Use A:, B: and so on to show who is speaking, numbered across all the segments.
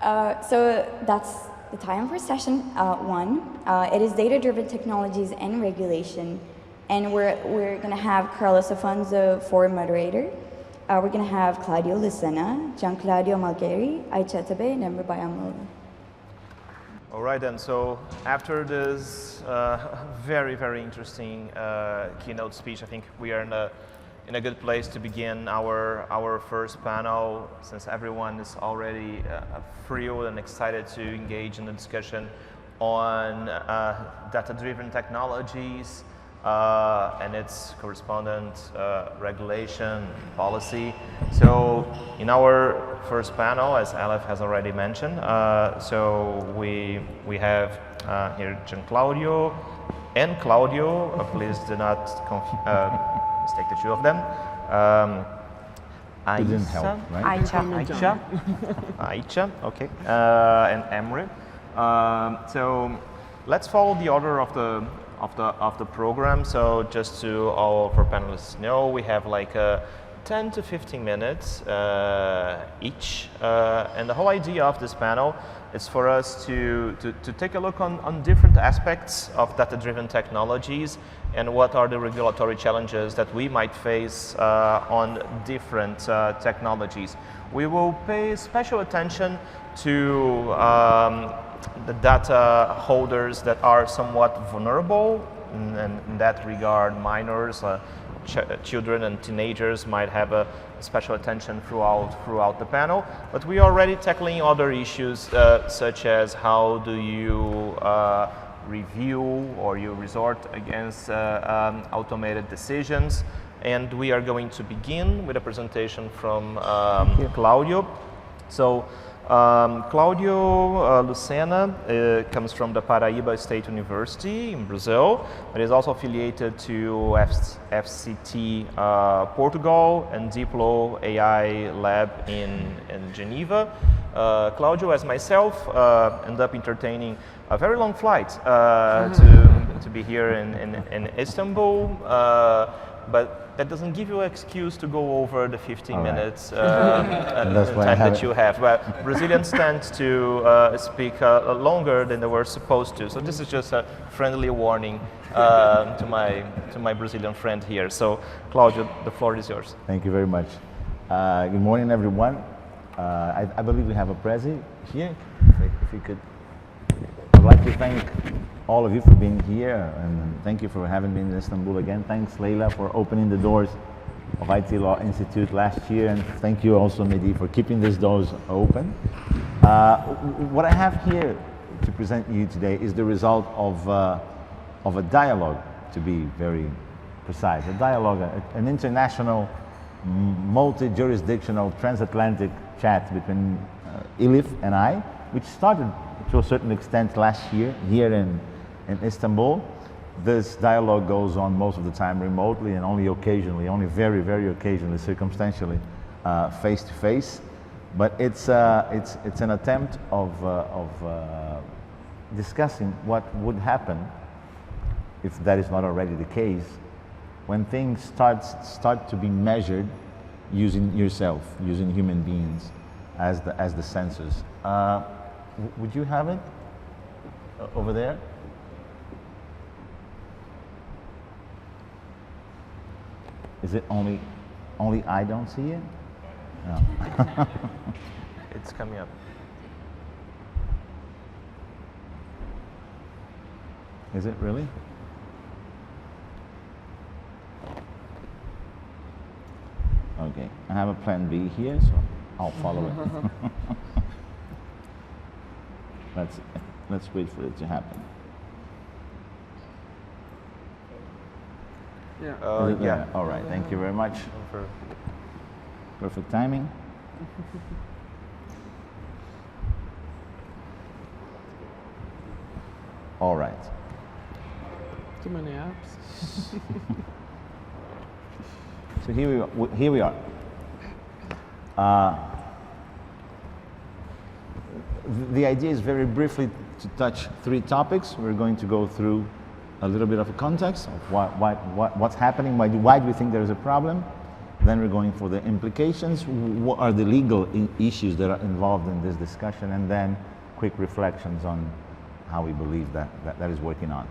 A: So that's the time for session one. It is data-driven technologies and regulation, and we're going to have Carlos Afonso for moderator. We're going to have Claudio Lucena, Gian Claudio Malgheri, Aicha Tabe, and Emre Bayamoglu.
B: All right, then. So after this very, very interesting keynote speech, I think we are in a good place to begin our first panel, since everyone is already thrilled and excited to engage in the discussion on data-driven technologies and its correspondent regulation policy. So in our first panel, as Aleph has already mentioned, so we have here Gian Claudio and Claudio. Please do not mistake the two of them.
C: It didn't help, right?
B: Aicha, okay, and Emre. So let's follow the order of the program. So just to all of our panelists know, we have like 10 to 15 minutes each, and the whole idea of this panel is for us to take a look on different aspects of data-driven technologies and what are the regulatory challenges that we might face on different technologies. We will pay special attention to the data holders that are somewhat vulnerable, and in that regard, minors, children and teenagers might have a special attention throughout the panel. But we are already tackling other issues such as how do you review or you resort against automated decisions. And we are going to begin with a presentation from Claudio. So Claudio Lucena comes from the Paraíba State University in Brazil, but is also affiliated to FCT Portugal and Diplo AI Lab in Geneva. Claudio, as myself, ended up entertaining a very long flight to be here in Istanbul, but that doesn't give you an excuse to go over the 15 minutes time that you have. Well, Brazilians tend to speak longer than they were supposed to. So this is just a friendly warning to my Brazilian friend here. So Claudio, the floor is yours.
C: Thank you very much. Good morning, everyone. I believe we have a Prezi here. If you could, I'd like to thank all of you for being here, and thank you for having me in Istanbul again. Thanks, Leila, for opening the doors of IT Law Institute last year, and thank you also, Mehdi, for keeping these doors open. What I have here to present you today is the result of a dialogue, to be very precise, a dialogue, an international, multi-jurisdictional, transatlantic chat between Elif and I, which started to a certain extent last year here in Istanbul. This dialogue goes on most of the time remotely and only occasionally, only very, very occasionally, circumstantially, face to face. But it's an attempt of discussing what would happen, if that is not already the case, when things start to be measured using yourself, using human beings as the sensors. Would you have it over there? Is it only I don't see it? No.
B: It's coming up.
C: Is it really? Okay, I have a plan B here, so I'll follow it. Let's wait for it to happen.
B: Yeah.
C: Yeah. All right. Thank you very much. Perfect timing. All right.
D: Too many apps.
C: So here we are. The idea is very briefly to touch three topics. We're going to go through a little bit of a context of what's happening, why do we think there is a problem. Then we're going for the implications, what are the legal issues that are involved in this discussion, and then quick reflections on how we believe that is working on.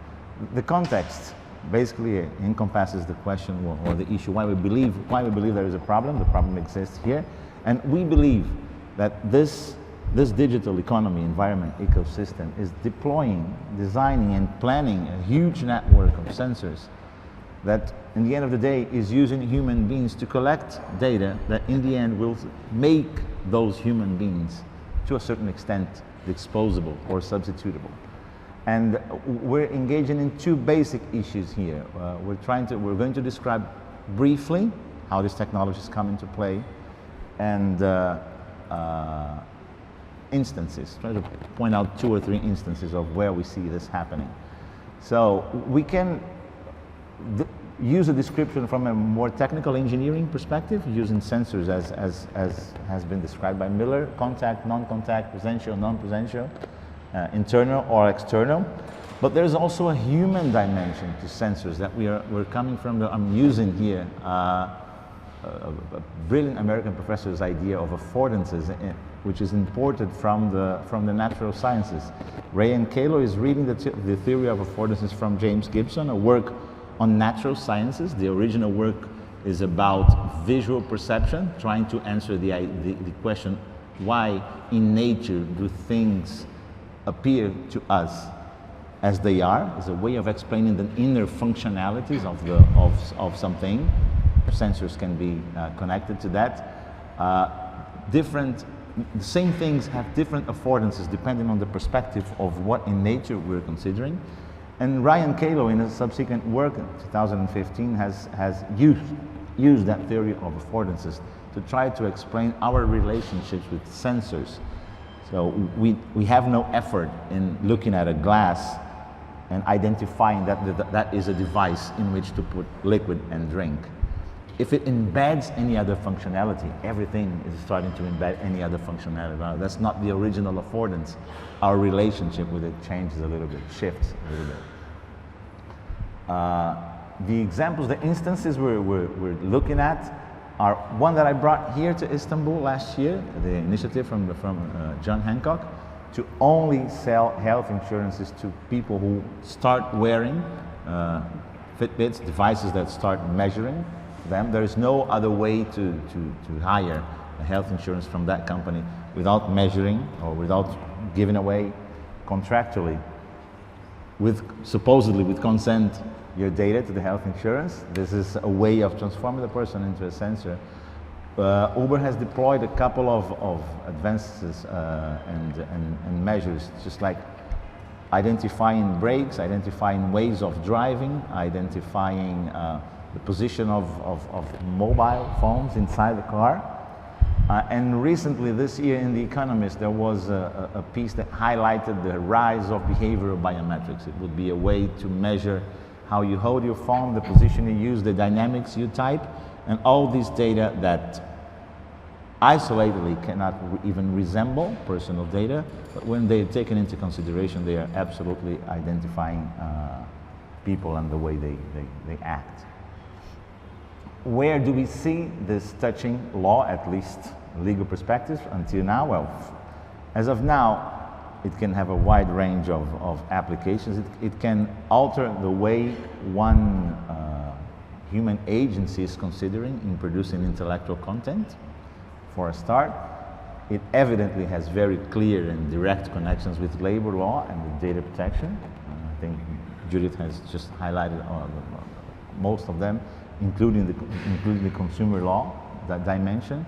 C: The context basically encompasses the question or the issue why we believe there is a problem. The problem exists here, and we believe that this digital economy environment ecosystem is deploying, designing, and planning a huge network of sensors that in the end of the day is using human beings to collect data that in the end will make those human beings to a certain extent disposable or substitutable. And we're engaging in two basic issues here. We're going to describe briefly how this technology is coming to play, and instances. Try to point out 2 or 3 instances of where we see this happening. So we can use a description from a more technical engineering perspective, using sensors as has been described by Miller: contact, non-contact, presential, non-presential, internal or external. But there's also a human dimension to sensors that we're coming from. I'm using here a brilliant American professor's idea of affordances, which is imported from the natural sciences. Ryan Calo is reading the theory of affordances from James Gibson, a work on natural sciences. The original work is about visual perception, trying to answer the question, why in nature do things appear to us as they are? It's a way of explaining the inner functionalities of something. Sensors can be connected to that. The same things have different affordances depending on the perspective of what in nature we're considering. And Ryan Calo, in a subsequent work in 2015, has used that theory of affordances to try to explain our relationships with sensors. So we have no effort in looking at a glass and identifying that is a device in which to put liquid and drink. If it embeds any other functionality, everything is starting to embed any other functionality. Now, that's not the original affordance. Our relationship with it changes a little bit, shifts a little bit. The examples, the instances we're looking at are one that I brought here to Istanbul last year, the initiative from John Hancock, to only sell health insurances to people who start wearing Fitbits, devices that start measuring them. There is no other way to hire a health insurance from that company without measuring or without giving away contractually, supposedly with consent, your data to the health insurance. This is a way of transforming the person into a sensor. Uber has deployed a couple of advances and measures, just like identifying brakes, identifying ways of driving, identifying the position of mobile phones inside the car. And recently, this year in The Economist, there was a piece that highlighted the rise of behavioral biometrics. It would be a way to measure how you hold your phone, the position you use, the dynamics you type, and all these data that isolatedly cannot even resemble personal data, but when they're taken into consideration, they are absolutely identifying people and the way they act. Where do we see this touching law, at least legal perspective, until now? Well, as of now, it can have a wide range of applications. It can alter the way one human agency is considering in producing intellectual content. For a start, it evidently has very clear and direct connections with labor law and with data protection. I think Judith has just highlighted most of them, including the consumer law, that dimension.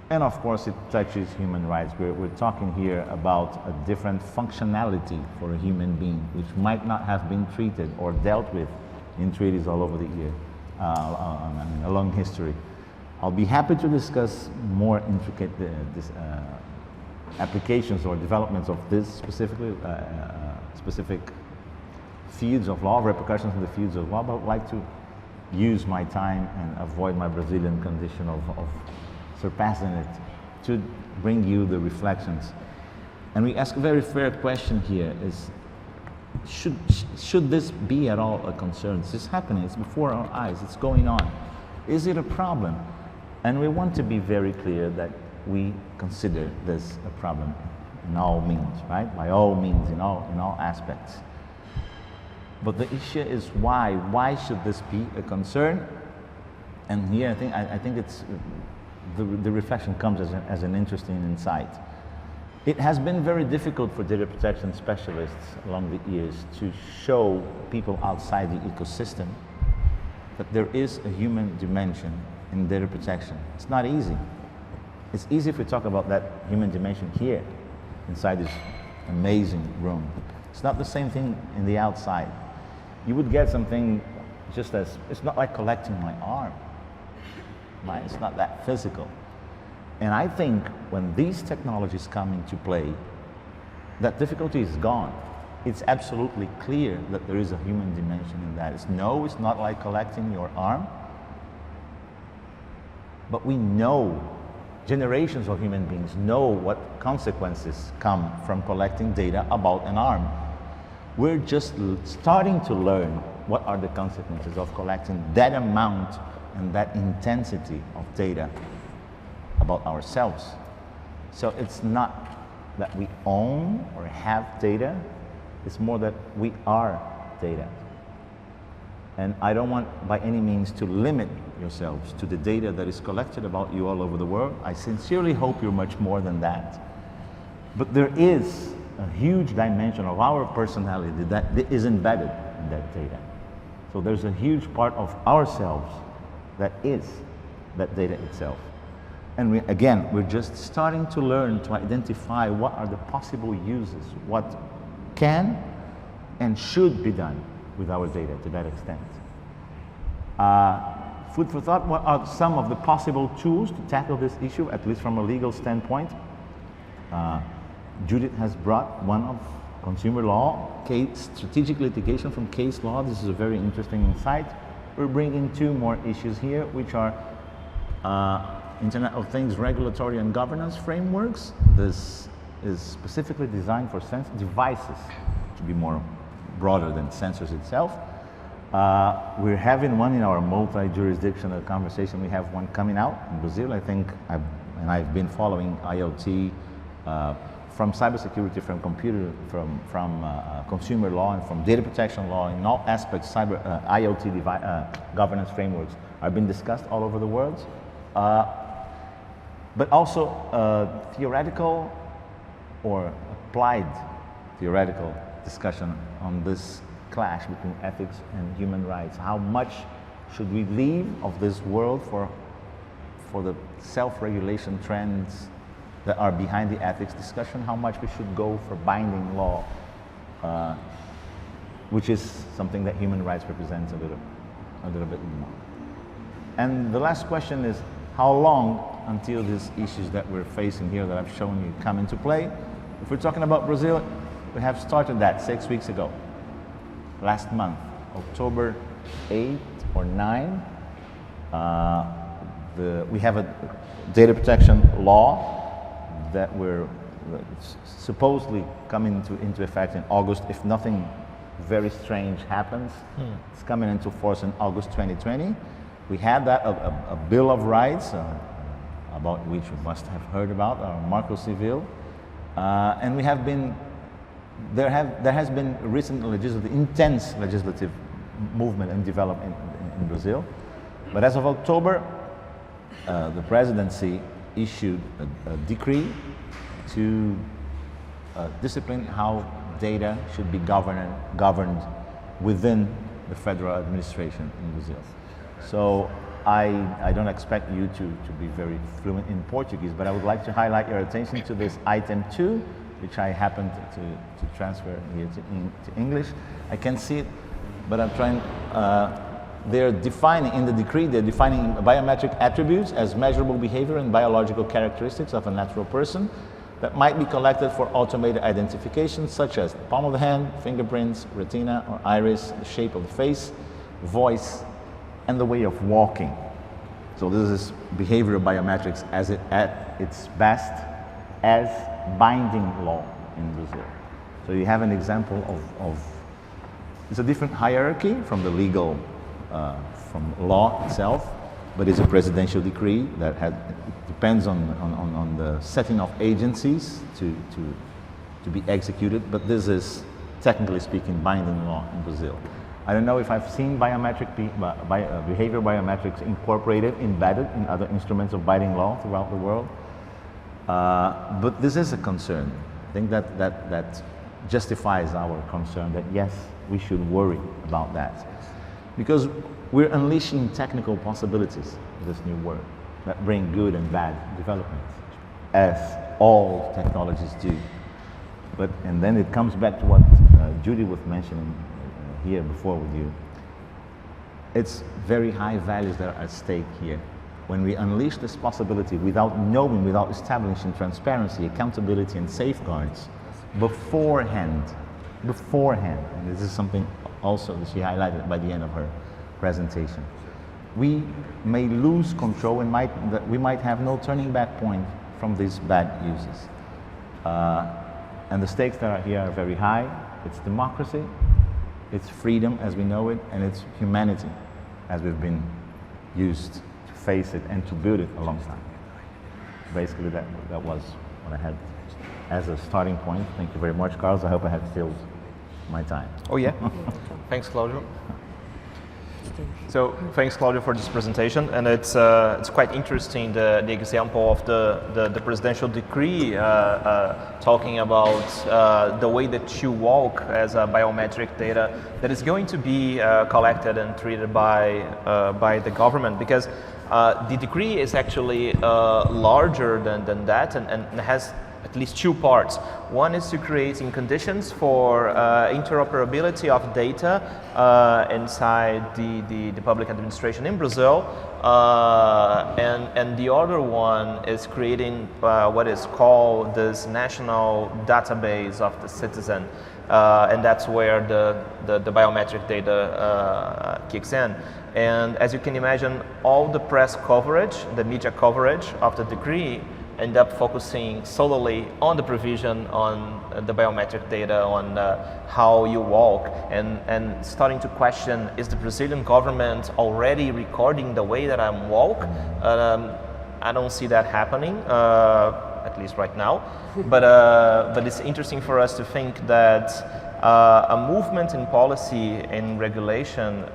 C: And of course, it touches human rights. We're talking here about a different functionality for a human being, which might not have been treated or dealt with in treaties all over the year, a long history. I'll be happy to discuss more intricate applications or developments of this specific fields of law, repercussions in the fields of law, but I'd like to use my time and avoid my Brazilian condition of surpassing it to bring you the reflections. And we ask a very fair question here: is should this be at all a concern? This is happening, it's before our eyes, it's going on. Is it a problem? And we want to be very clear that we consider this a problem in all means, right? By all means, in all aspects. But the issue is why? Why should this be a concern? And here I think it's the reflection comes as an interesting insight. It has been very difficult for data protection specialists along the years to show people outside the ecosystem that there is a human dimension in data protection. It's not easy. It's easy if we talk about that human dimension here, inside this amazing room. It's not the same thing in the outside. You would get something just as, it's not like collecting my arm. Right? It's not that physical. And I think when these technologies come into play, that difficulty is gone. It's absolutely clear that there is a human dimension in that. It's not like collecting your arm. But we know, generations of human beings know what consequences come from collecting data about an arm. We're just starting to learn what are the consequences of collecting that amount and that intensity of data about ourselves. So it's not that we own or have data, it's more that we are data. And I don't want by any means to limit yourselves to the data that is collected about you all over the world. I sincerely hope you're much more than that. But there is a huge dimension of our personality that is embedded in that data. So there's a huge part of ourselves that is that data itself. And we're just starting to learn to identify what are the possible uses, what can and should be done with our data to that extent. Food for thought, what are some of the possible tools to tackle this issue, at least from a legal standpoint? Judith has brought one of consumer law, strategic litigation from case law. This is a very interesting insight. We're bringing two more issues here, which are Internet of Things regulatory and governance frameworks. This is specifically designed for devices, to be more broader than sensors itself. We're having one in our multi-jurisdictional conversation. We have one coming out in Brazil. I think I've been following IoT from cybersecurity, from consumer law, and from data protection law. In all aspects, IoT governance frameworks are being discussed all over the world. But also theoretical or applied theoretical discussion on this clash between ethics and human rights. How much should we leave of this world for the self-regulation trends that are behind the ethics discussion? How much we should go for binding law, which is something that human rights represents a little bit more. And the last question is, how long until these issues that we're facing here that I've shown you come into play? If we're talking about Brazil, we have started that 6 weeks ago. Last month, October 8 or 9, we have a data protection law that we're supposedly coming into effect in August, if nothing very strange happens. It's coming into force in August 2020. We had that a Bill of Rights, about which you must have heard about, Marco Civil, and we have been. There has been recent intense legislative movement and development in Brazil, but as of October, the presidency issued a decree to discipline how data should be governed within the federal administration in Brazil. So I don't expect you to be very fluent in Portuguese, but I would like to highlight your attention to this item 2, which I happened to transfer here to English. I can see it, but I'm trying, they're defining, in the decree, they're defining biometric attributes as measurable behavior and biological characteristics of a natural person that might be collected for automated identification, such as the palm of the hand, fingerprints, retina or iris, the shape of the face, voice, and the way of walking. So this is behavioral biometrics at its best as binding law in Brazil. So you have an example of it's a different hierarchy from the legal, from law itself, but it's a presidential decree that depends on the setting of agencies to be executed, but this is, technically speaking, binding law in Brazil. I don't know if I've seen behavior biometrics incorporated, embedded in other instruments of binding law throughout the world, but this is a concern. I think that justifies our concern that yes, we should worry about that, because we're unleashing technical possibilities in this new world that bring good and bad developments, as all technologies do. And then it comes back to what Judy was mentioning here before with you. It's very high values that are at stake here. When we unleash this possibility without knowing, without establishing transparency, accountability, and safeguards beforehand, and this is something also that she highlighted by the end of her presentation, we may lose control and we might have no turning back point from these bad uses. And the stakes that are here are very high. It's democracy, it's freedom as we know it, and it's humanity as we've been used to face it and to build it alongside. Basically, that was what I had as a starting point. Thank you very much, Carlos. I hope I have filled my time.
B: Oh yeah, thanks, Claudio. So thanks, Claudio, for this presentation, and it's quite interesting the example of the presidential decree talking about the way that you walk as a biometric data that is going to be collected and treated by the government, because the decree is actually larger than that and has at least two parts. One is to creating conditions for interoperability of data inside the public administration in Brazil, and the other one is creating what is called this national database of the citizen, and that's where the biometric data kicks in. And as you can imagine, all the press coverage, the media coverage of the decree end up focusing solely on the provision on the biometric data, on how you walk, and starting to question, is the Brazilian government already recording the way that I walk? I don't see that happening, at least right now. But it's interesting for us to think that a movement in policy and regulation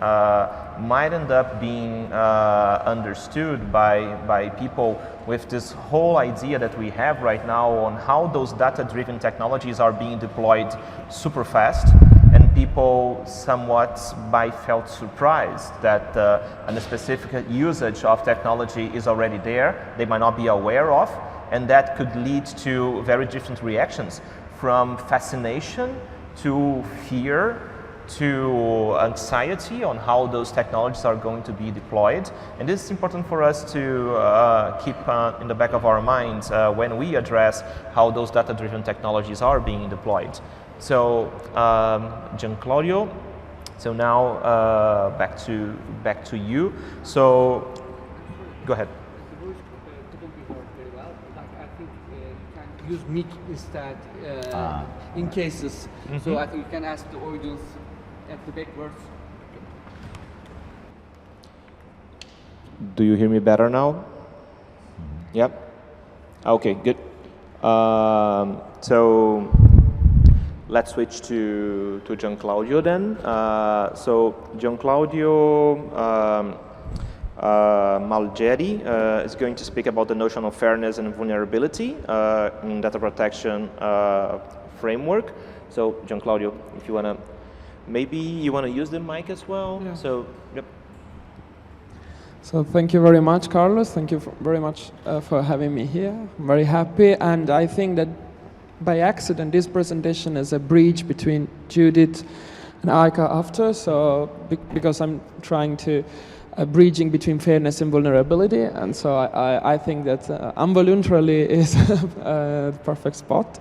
B: might end up being understood by people with this whole idea that we have right now on how those data-driven technologies are being deployed super fast, and people somewhat felt surprised that a specific usage of technology is already there, they might not be aware of, and that could lead to very different reactions, from fascination to fear, to anxiety on how those technologies are going to be deployed. And this is important for us to keep in the back of our minds when we address how those data-driven technologies are being deployed. So, Gian Claudio, so now back to you. So, go ahead.
E: Use mic instead in cases. Mm-hmm. So I think you can ask the audience at the backwards.
B: Do you hear me better now? Yep. Okay, good. So let's switch to Gian Claudio then. So Gian Claudio Malgeri is going to speak about the notion of fairness and vulnerability in data protection framework. So, Gian Claudio, if you want to, maybe you want to use the mic as well.
D: Yeah.
B: So, yep.
D: So thank you very much, Carlos. Thank you very much for having me here. I'm very happy, and I think that by accident this presentation is a bridge between Judith and Aika after. So because I'm trying to bridging between fairness and vulnerability, and so I think that involuntarily is the perfect spot.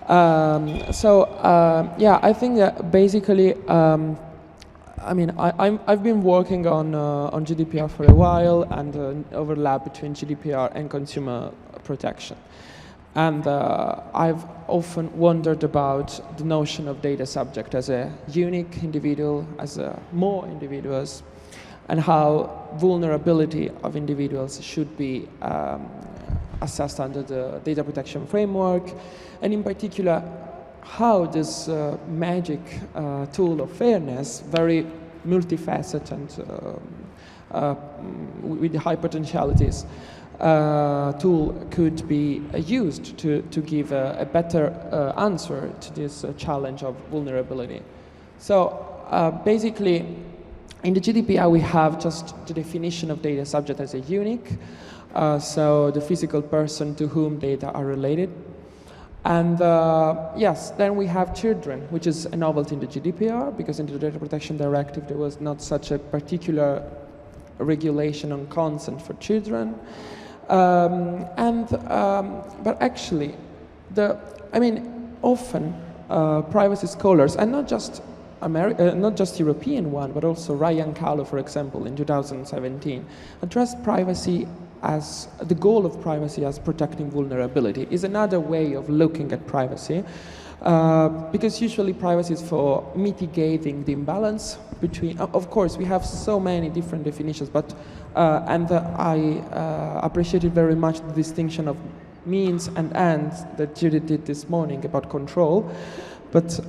D: Yeah, I think that basically, I mean, I've been working on GDPR for a while, and overlap between GDPR and consumer protection. And I've often wondered about the notion of data subject as a unique individual, as more individuals. and how vulnerability of individuals should be assessed under the data protection framework, and in particular, how this magic tool of fairness, very multifaceted and with high potentialities, tool could be used to give a better answer to this challenge of vulnerability. So basically, in the GDPR, we have just the definition of data subject as a unique, so the physical person to whom data are related. And yes, then we have children, which is a novelty in the GDPR, because in the Data Protection Directive there was not such a particular regulation on consent for children. But actually, often privacy scholars, and not just European one, but also Ryan Kahlo, for example, in 2017, addressed privacy as the goal of privacy as protecting vulnerability. Is another way of looking at privacy, because usually privacy is for mitigating the imbalance between, of course, we have so many different definitions, but I appreciated very much the distinction of means and ends that Judith did this morning about control. But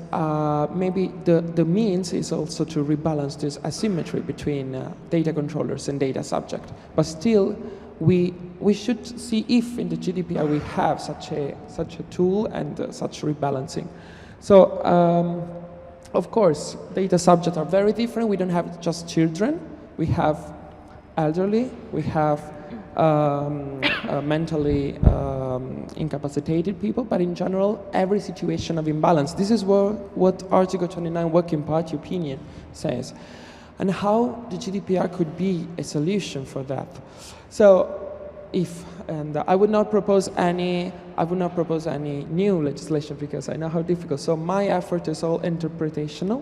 D: maybe the means is also to rebalance this asymmetry between data controllers and data subject. But still, we should see if in the GDPR we have such a tool and such rebalancing. So, of course, data subjects are very different. We don't have just children. We have elderly. We have mentally incapacitated people, but in general, every situation of imbalance. This is what Article 29 Working Party opinion says, and how the GDPR could be a solution for that. So, I would not propose any new legislation because I know how difficult. So my effort is all interpretational.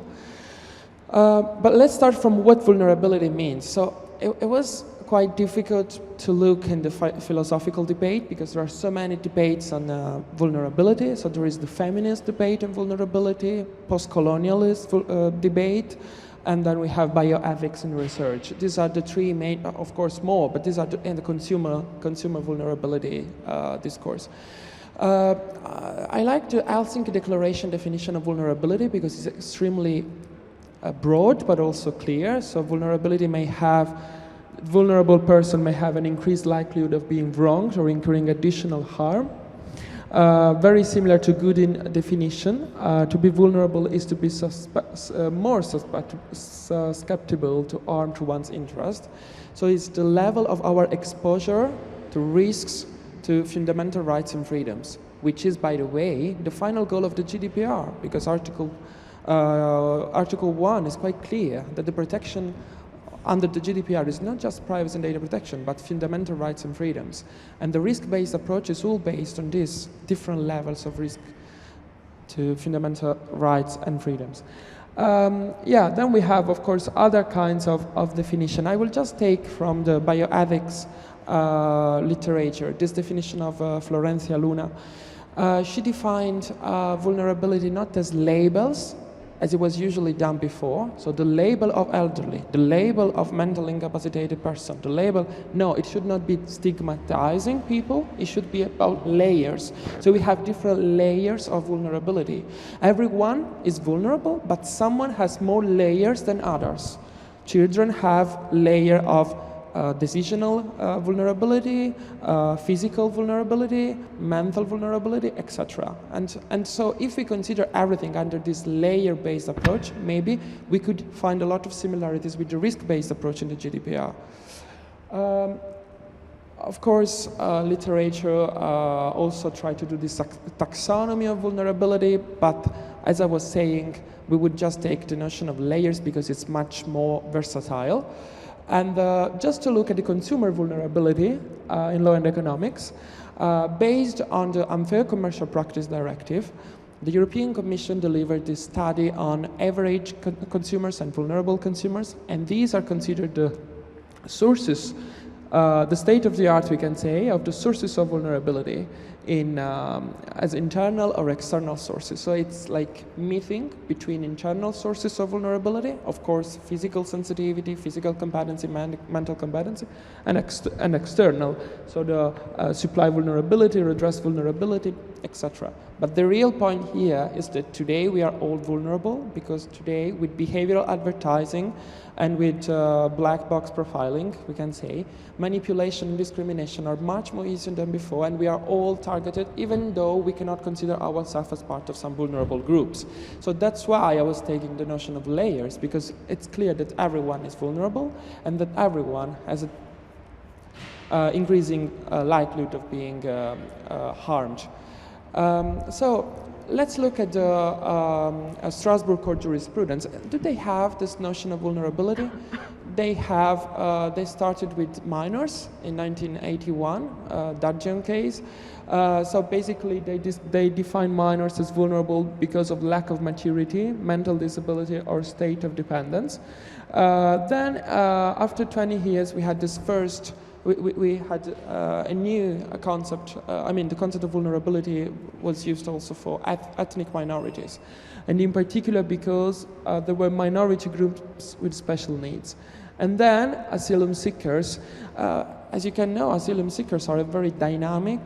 D: But let's start from what vulnerability means. So it was quite difficult to look in the philosophical debate because there are so many debates on vulnerability. So there is the feminist debate on vulnerability, post-colonialist debate, and then we have bioethics and research. These are the three main, of course more, but these are in the consumer vulnerability discourse. I like the Helsinki Declaration definition of vulnerability because it's extremely broad but also clear. So vulnerable person may have an increased likelihood of being wronged or incurring additional harm. Very similar to Goodin definition. To be vulnerable is to be more susceptible to harm to one's interest. So it's the level of our exposure to risks to fundamental rights and freedoms, which is, by the way, the final goal of the GDPR, because Article 1 is quite clear that the protection under the GDPR is not just privacy and data protection, but fundamental rights and freedoms. And the risk-based approach is all based on these different levels of risk to fundamental rights and freedoms. Then we have, of course, other kinds of definition. I will just take from the bioethics literature this definition of Florencia Luna. She defined vulnerability not as labels, as it was usually done before. So the label of elderly, the label of mentally incapacitated person, the label, no, it should not be stigmatizing people, it should be about layers. So we have different layers of vulnerability. Everyone is vulnerable, but someone has more layers than others. Children have layer of decisional vulnerability, physical vulnerability, mental vulnerability, etc. And so if we consider everything under this layer-based approach, maybe we could find a lot of similarities with the risk-based approach in the GDPR. Of course, literature also tried to do this taxonomy of vulnerability, but as I was saying, we would just take the notion of layers because it's much more versatile. And just to look at the consumer vulnerability in law and economics, based on the Unfair Commercial Practice Directive, the European Commission delivered this study on average consumers and vulnerable consumers, and these are considered the sources, the state of the art, we can say, of the sources of vulnerability as internal or external sources. So it's like meeting between internal sources of vulnerability, of course, physical sensitivity, physical competency, mental competency, and external, so the supply vulnerability, redress vulnerability, etc. But the real point here is that today we are all vulnerable, because today with behavioral advertising and with black box profiling, we can say, manipulation and discrimination are much more easier than before, and we are all targeted, even though we cannot consider ourselves as part of some vulnerable groups. So that's why I was taking the notion of layers, because it's clear that everyone is vulnerable and that everyone has an increasing likelihood of being harmed. So let's look at the Strasbourg Court jurisprudence. Do they have this notion of vulnerability? They have. They started with minors in 1981, Dadjian case. So basically, they define minors as vulnerable because of lack of maturity, mental disability, or state of dependence. Then, after 20 years, we had this first. We had a new concept. The concept of vulnerability was used also for ethnic minorities, and in particular because there were minority groups with special needs. And then asylum seekers, as you can know, asylum seekers are a very dynamic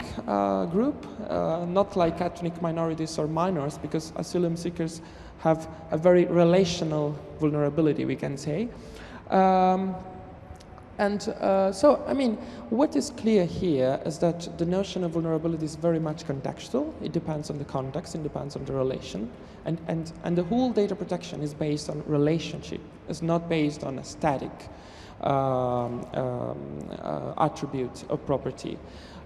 D: group, not like ethnic minorities or minors, because asylum seekers have a very relational vulnerability, we can say. What is clear here is that the notion of vulnerability is very much contextual. It depends on the context, it depends on the relation. And the whole data protection is based on relationship. It's not based on a static attribute of property.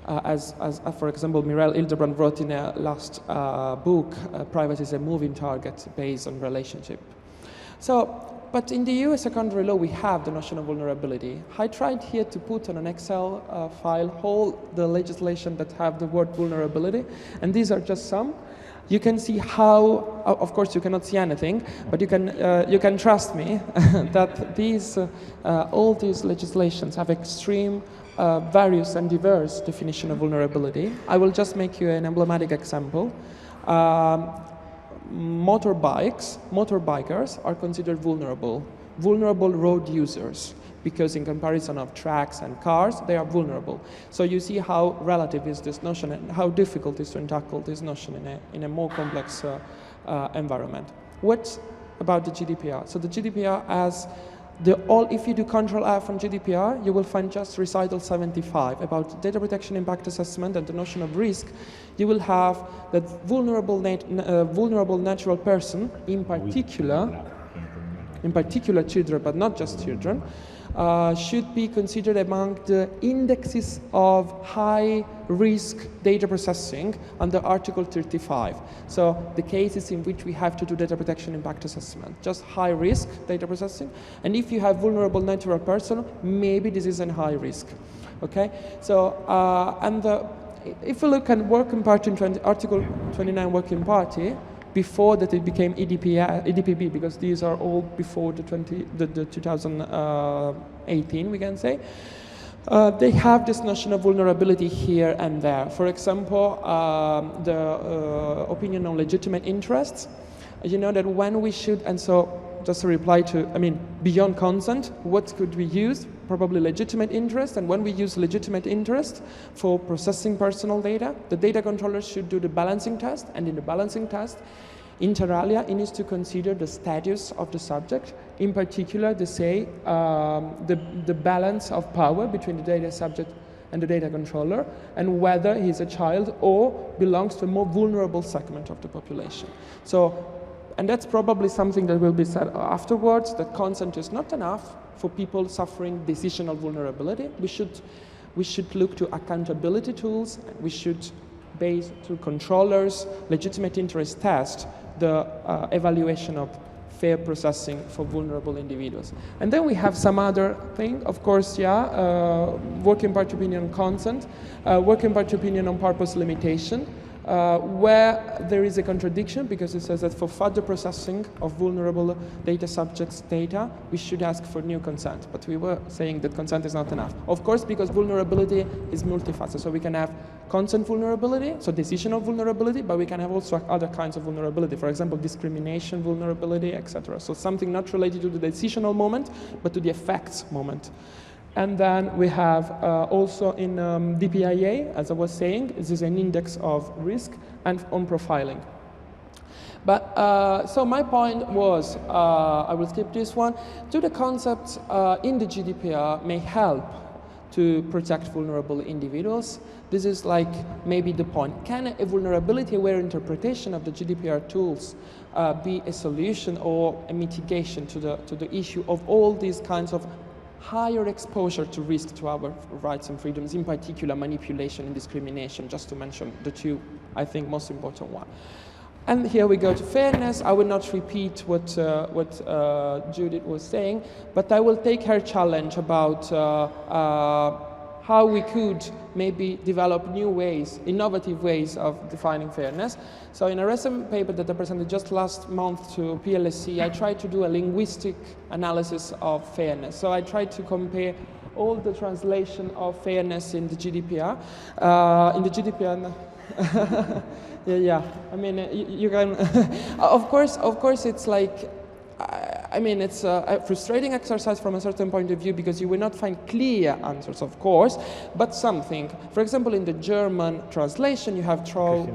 D: As for example, Mirel Hildebrand wrote in her last book, Privacy is a Moving Target, based on relationship. But in the US secondary law, we have the notion of vulnerability. I tried here to put on an Excel file all the legislation that have the word vulnerability, and these are just some. You can see how, of course you cannot see anything, but you can trust me that all these legislations have extreme, various and diverse definition of vulnerability. I will just make you an emblematic example. Motorbikers are considered vulnerable road users, because in comparison of trucks and cars, they are vulnerable. So you see how relative is this notion and how difficult it is to tackle this notion in a more complex environment. What about the GDPR? So the GDPR has if you do Control F on GDPR, you will find just recital 75 about data protection impact assessment and the notion of risk. You will have that vulnerable natural person, in particular children, but not just children, should be considered among the indexes of high-risk data processing under Article 35. So the cases in which we have to do data protection impact assessment, just high-risk data processing. And if you have vulnerable natural person, maybe this is a high risk. Okay. So if we look at working party in Article 29 working party, before that it became EDPB, because these are all before the 2018, we can say. They have this notion of vulnerability here and there. For example, the opinion on legitimate interests. You know that when we should, and so just to reply to, beyond consent, what could we use? Probably legitimate interest, and when we use legitimate interest for processing personal data, the data controller should do the balancing test, and in the balancing test, inter alia, it needs to consider the status of the subject. In particular, they say the balance of power between the data subject and the data controller, and whether he's a child or belongs to a more vulnerable segment of the population. And that's probably something that will be said afterwards, that consent is not enough for people suffering decisional vulnerability. We should look to accountability tools. We should base through controllers, legitimate interest test, the evaluation of fair processing for vulnerable individuals. And then we have some other thing, of course, working party opinion on consent, working party opinion on purpose limitation. where there is a contradiction, because it says that for further processing of vulnerable data subjects' data, we should ask for new consent. But we were saying that consent is not enough. Of course, because vulnerability is multifaceted. So we can have consent vulnerability, so decisional vulnerability, but we can have also other kinds of vulnerability. For example, discrimination vulnerability, etc. So something not related to the decisional moment, but to the effects moment. And then we have also in DPIA, as I was saying, this is an index of risk and on profiling. But so my point was, I will skip this one, do the concepts in the GDPR may help to protect vulnerable individuals? This is like maybe the point. Can a vulnerability-aware interpretation of the GDPR tools be a solution or a mitigation to the issue of all these kinds of higher exposure to risk to our rights and freedoms, in particular manipulation and discrimination, just to mention the two, I think, most important ones. And here we go to fairness. I will not repeat what Judith was saying, but I will take her challenge about how we could maybe develop new ways, innovative ways of defining fairness. So in a recent paper that I presented just last month to PLSE, I tried to do a linguistic analysis of fairness. So I tried to compare all the translation of fairness in the GDPR. Yeah. I mean, you can. Of course, it's like. I mean, it's a frustrating exercise from a certain point of view because you will not find clear answers, of course, but something. For example, in the German translation, you have Treue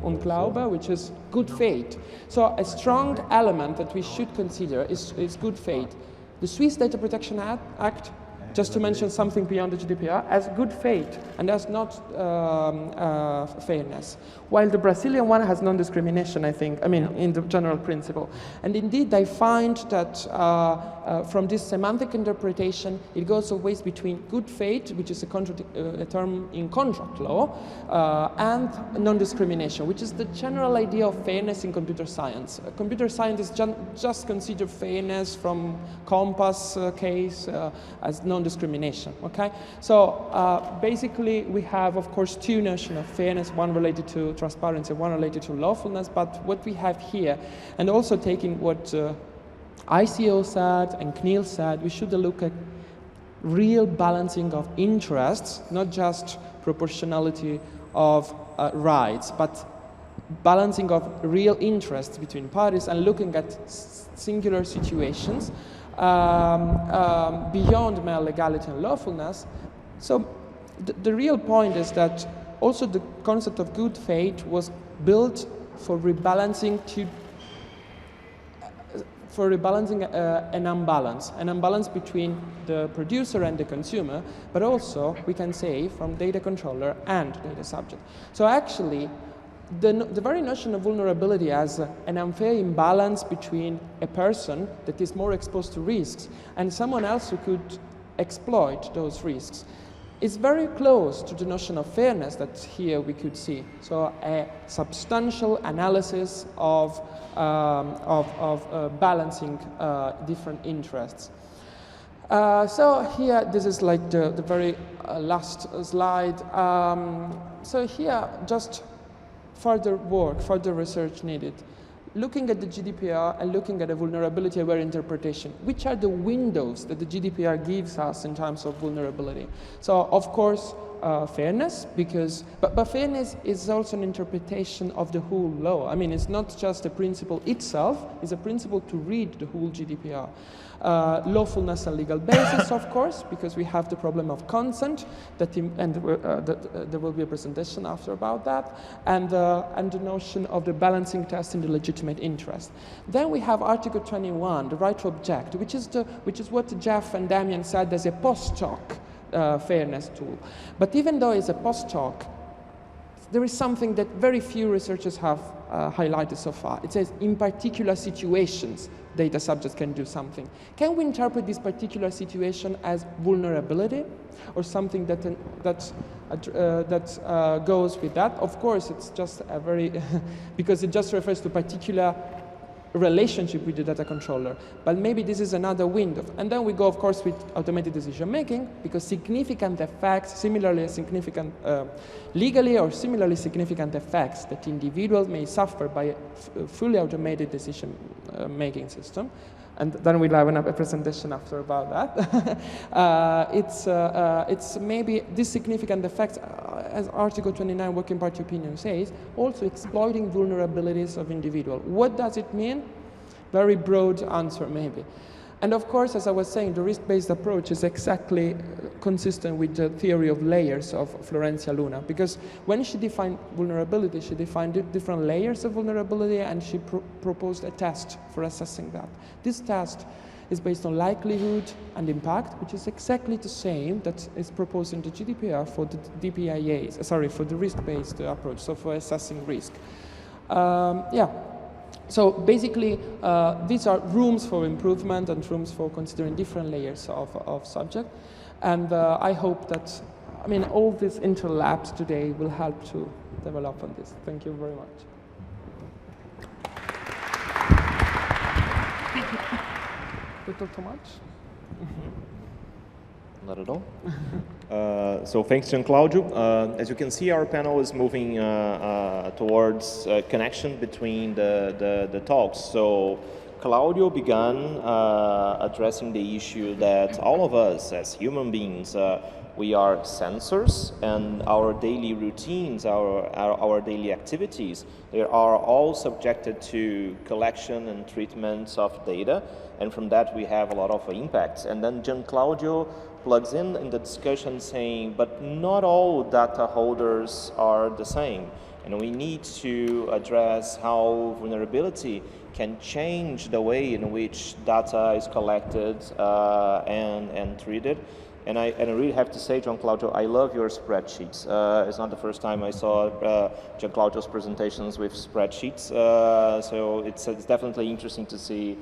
D: und Glaube, which is good faith. So a strong element that we should consider is good faith. The Swiss Data Protection Act, just to mention something beyond the GDPR, has good faith and has not fairness. While the Brazilian one has non-discrimination, I think, in the general principle. And indeed, I find that from this semantic interpretation, it goes always between good faith, which is a term in contract law, and non-discrimination, which is the general idea of fairness in computer science. Computer scientists just consider fairness from Compass case as non-discrimination, okay? So basically we have, of course, two notions of fairness, one related to transparency, one related to lawfulness, but what we have here, and also taking what ICO said and CNIL said, we should look at real balancing of interests, not just proportionality of rights, but balancing of real interests between parties and looking at singular situations beyond mere legality and lawfulness. So the real point is that also the concept of good faith was built for rebalancing an imbalance between the producer and the consumer, but also, we can say, from data controller and data subject. So actually, the very notion of vulnerability as an unfair imbalance between a person that is more exposed to risks and someone else who could exploit those risks is very close to the notion of fairness that here we could see. So a substantial analysis of balancing different interests. So here, this is like the very last slide. So here, just further work, further research needed. Looking at the GDPR and looking at a vulnerability-aware interpretation, which are the windows that the GDPR gives us in terms of vulnerability? So, of course, fairness, but fairness is also an interpretation of the whole law. I mean, it's not just a principle itself, it's a principle to read the whole GDPR. Lawfulness and legal basis, of course, because we have the problem of consent, there will be a presentation after about that, and the notion of the balancing test in the legitimate interest. Then we have Article 21, the right to object, which is what Jeff and Damien said as a post-hoc fairness tool. But even though it's a post-hoc, there is something that very few researchers have highlighted so far. It says, in particular situations, data subjects can do something. Can we interpret this particular situation as vulnerability or something that goes with that? Of course, it's just a very, because it just refers to particular relationship with the data controller, but maybe this is another window. And then we go, of course, with automated decision making, because significant effects, similarly significant legally or similarly significant effects that individuals may suffer by a fully automated decision making system. And then we'll have a presentation after about that. It's maybe these significant effects, as Article 29 Working Party opinion says, also exploiting vulnerabilities of individuals. What does it mean? Very broad answer, maybe. And of course, as I was saying, the risk-based approach is exactly consistent with the theory of layers of Florencia Luna, because when she defined vulnerability, she defined different layers of vulnerability, and she proposed a test for assessing that. This test is based on likelihood and impact, which is exactly the same that is proposed in the GDPR for the DPIAs, for the risk-based approach, so for assessing risk. So basically, these are rooms for improvement and rooms for considering different layers of subject. And I hope that, all these interlabs today will help to develop on this. Thank you very much. Little too much?
B: Not at all. So thanks, Gianclaudio. As you can see, our panel is moving towards a connection between the talks. So Claudio began addressing the issue that all of us as human beings, we are sensors, and our daily routines, our daily activities, they are all subjected to collection and treatments of data, and from that we have a lot of impacts. And then Gianclaudio plugs in the discussion saying, but not all data holders are the same, and we need to address how vulnerability can change the way in which data is collected and treated. And I really have to say, Gianclaudio, I love your spreadsheets. It's not the first time I saw Gianclaudio's presentations with spreadsheets, so it's definitely interesting to see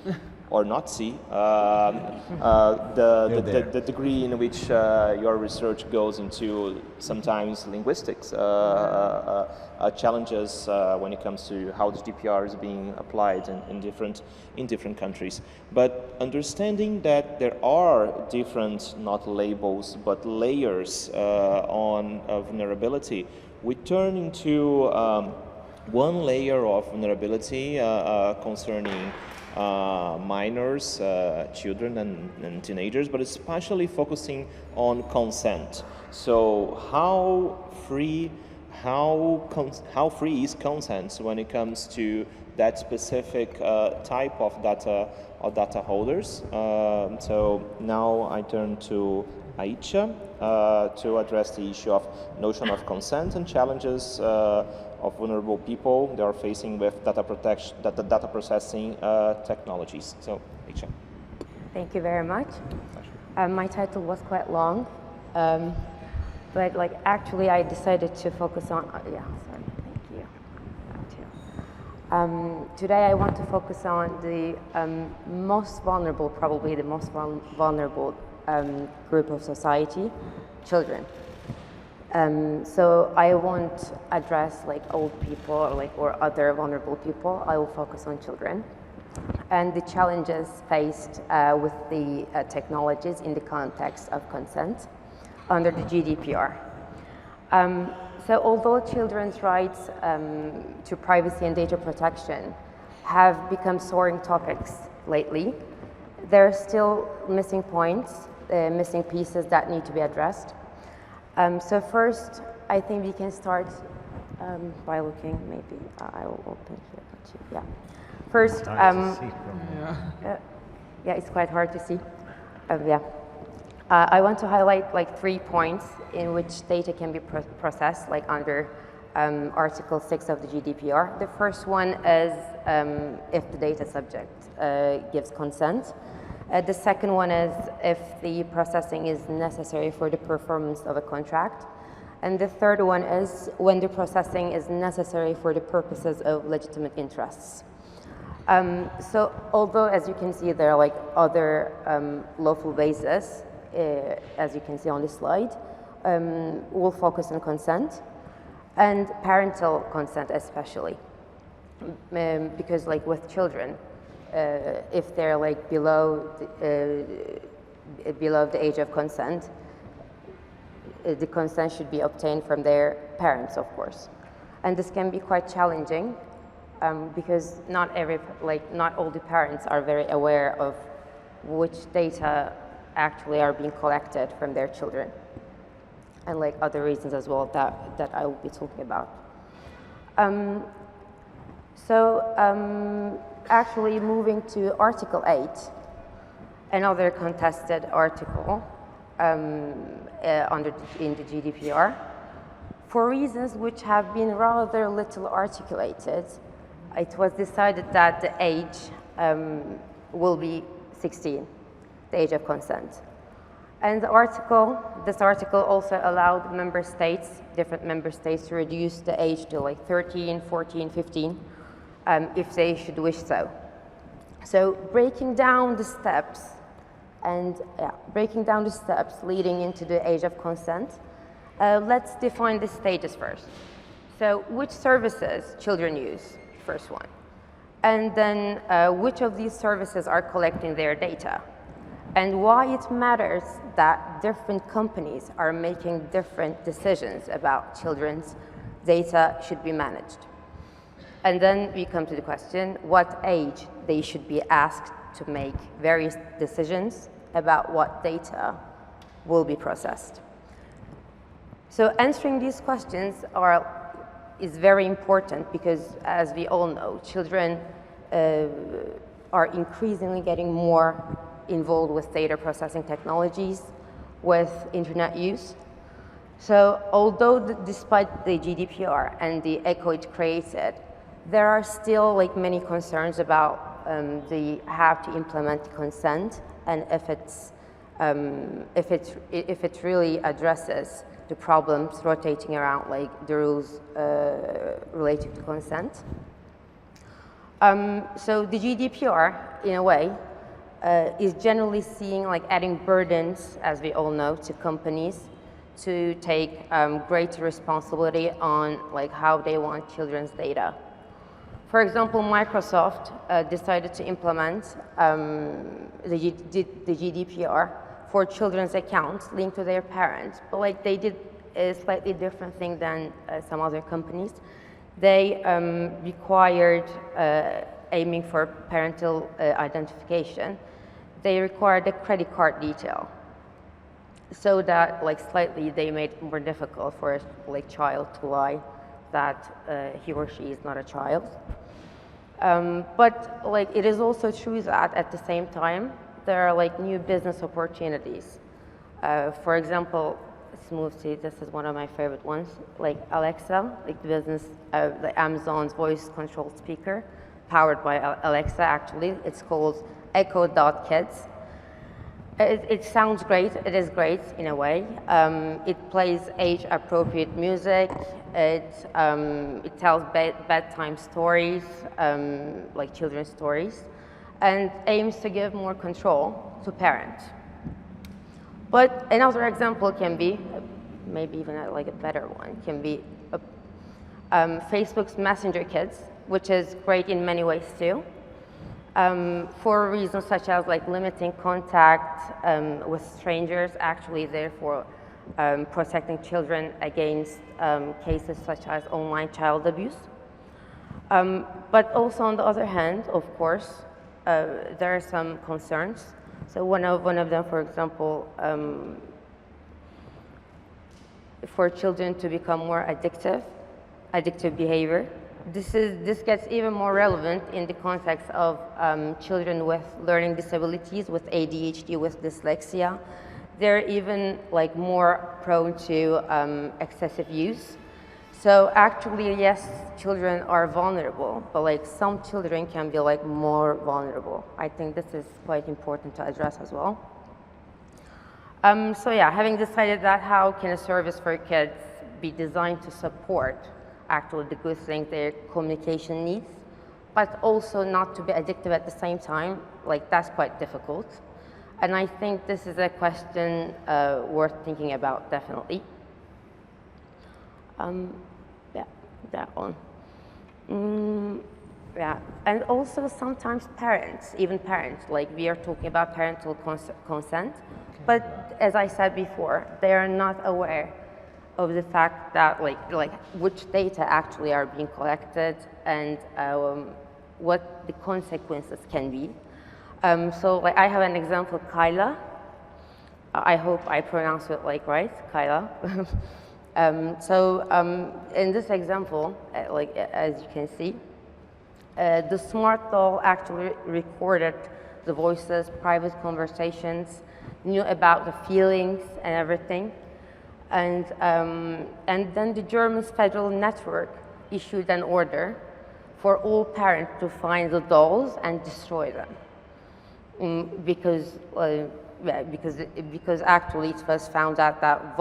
B: or not see the degree in which your research goes into sometimes linguistics challenges when it comes to how the GDPR is being applied in different countries. But understanding that there are different, not labels, but layers on vulnerability, we turn into one layer of vulnerability concerning minors, children and teenagers, but especially focusing on consent. So how free is consent when it comes to that specific type of data holders? So now I turn to Aisha to address the issue of notion of consent and challenges of vulnerable people they are facing with data processing technologies. So, Aisha.
F: Thank you very much. My title was quite long, but actually I decided to focus on, thank you. Today I want to focus on the most vulnerable, probably the most vulnerable group of society, children. So I won't address old people or other vulnerable people. I will focus on children and the challenges faced with the technologies in the context of consent under the GDPR. So although children's rights to privacy and data protection have become soaring topics lately, there are still missing points, missing pieces that need to be addressed. So first, I think we can start by looking, maybe I will open here. Yeah. First, it's quite hard to see. I want to highlight 3 points in which data can be processed, under Article 6 of the GDPR. The first one is if the data subject gives consent. The second one is if the processing is necessary for the performance of a contract. And the third one is when the processing is necessary for the purposes of legitimate interests. So although, as you can see, there are other lawful bases, as you can see on this slide, we'll focus on consent and parental consent especially. Because with children, if they're like below the age of consent, the consent should be obtained from their parents, of course. And this can be quite challenging because not all the parents are very aware of which data actually are being collected from their children, and like other reasons as well that I will be talking about. Actually moving to Article 8, another contested article in the GDPR, for reasons which have been rather little articulated, it was decided that the age will be 16, the age of consent. And this article also allowed different member states to reduce the age to like 13, 14, 15, if they should wish so. So breaking down the steps leading into the age of consent, let's define the stages first. So which services children use, first one. And then which of these services are collecting their data. And why it matters that different companies are making different decisions about children's data should be managed. And then we come to the question, what age they should be asked to make various decisions about what data will be processed. So answering these questions is very important because, as we all know, children are increasingly getting more involved with data processing technologies, with internet use. So although despite the GDPR and the echo it created, there are still like many concerns about how to implement consent and if it really addresses the problems rotating around like the rules related to consent. So the GDPR, in a way, is generally seeing like adding burdens, as we all know, to companies to take greater responsibility on like how they want children's data. For example, Microsoft decided to implement the GDPR for children's accounts linked to their parents, but like they did a slightly different thing than some other companies. They required, aiming for parental identification, they required a credit card detail, so that like slightly they made it more difficult for a like child to lie that he or she is not a child. But like it is also true that at the same time there are like new business opportunities. For example, this is one of my favorite ones, like Alexa, like the business, the Amazon's voice controlled speaker, powered by Alexa actually. It's called Echo.Kids. It sounds great, it is great in a way. It plays age-appropriate music, it tells bedtime stories, like children's stories, and aims to give more control to parents. But another example can be, maybe even like a better one, can be Facebook's Messenger Kids, which is great in many ways too. For reasons such as like limiting contact with strangers, actually therefore protecting children against cases such as online child abuse. But also on the other hand, of course, there are some concerns. So one of them, for example, for children to become more addictive behavior. This gets even more relevant in the context of children with learning disabilities, with ADHD, with dyslexia. They're even like more prone to excessive use. So actually, yes, children are vulnerable, but like some children can be like more vulnerable. I think this is quite important to address as well. So yeah, having decided that, how can a service for kids be designed to support actually the good things, their communication needs, but also not to be addictive at the same time, like that's quite difficult. And I think this is a question worth thinking about, definitely. Yeah, that one. Yeah, and also sometimes parents, even parents, like we are talking about parental consent, but as I said before, they are not aware of the fact that like which data actually are being collected and what the consequences can be. So like I have an example, Kyla. I hope I pronounce it like right, Kyla. In this example, like as you can see, the smart doll actually recorded the voices, private conversations, knew about the feelings and everything. And then the German federal network issued an order for all parents to find the dolls and destroy them. Because actually it was found out that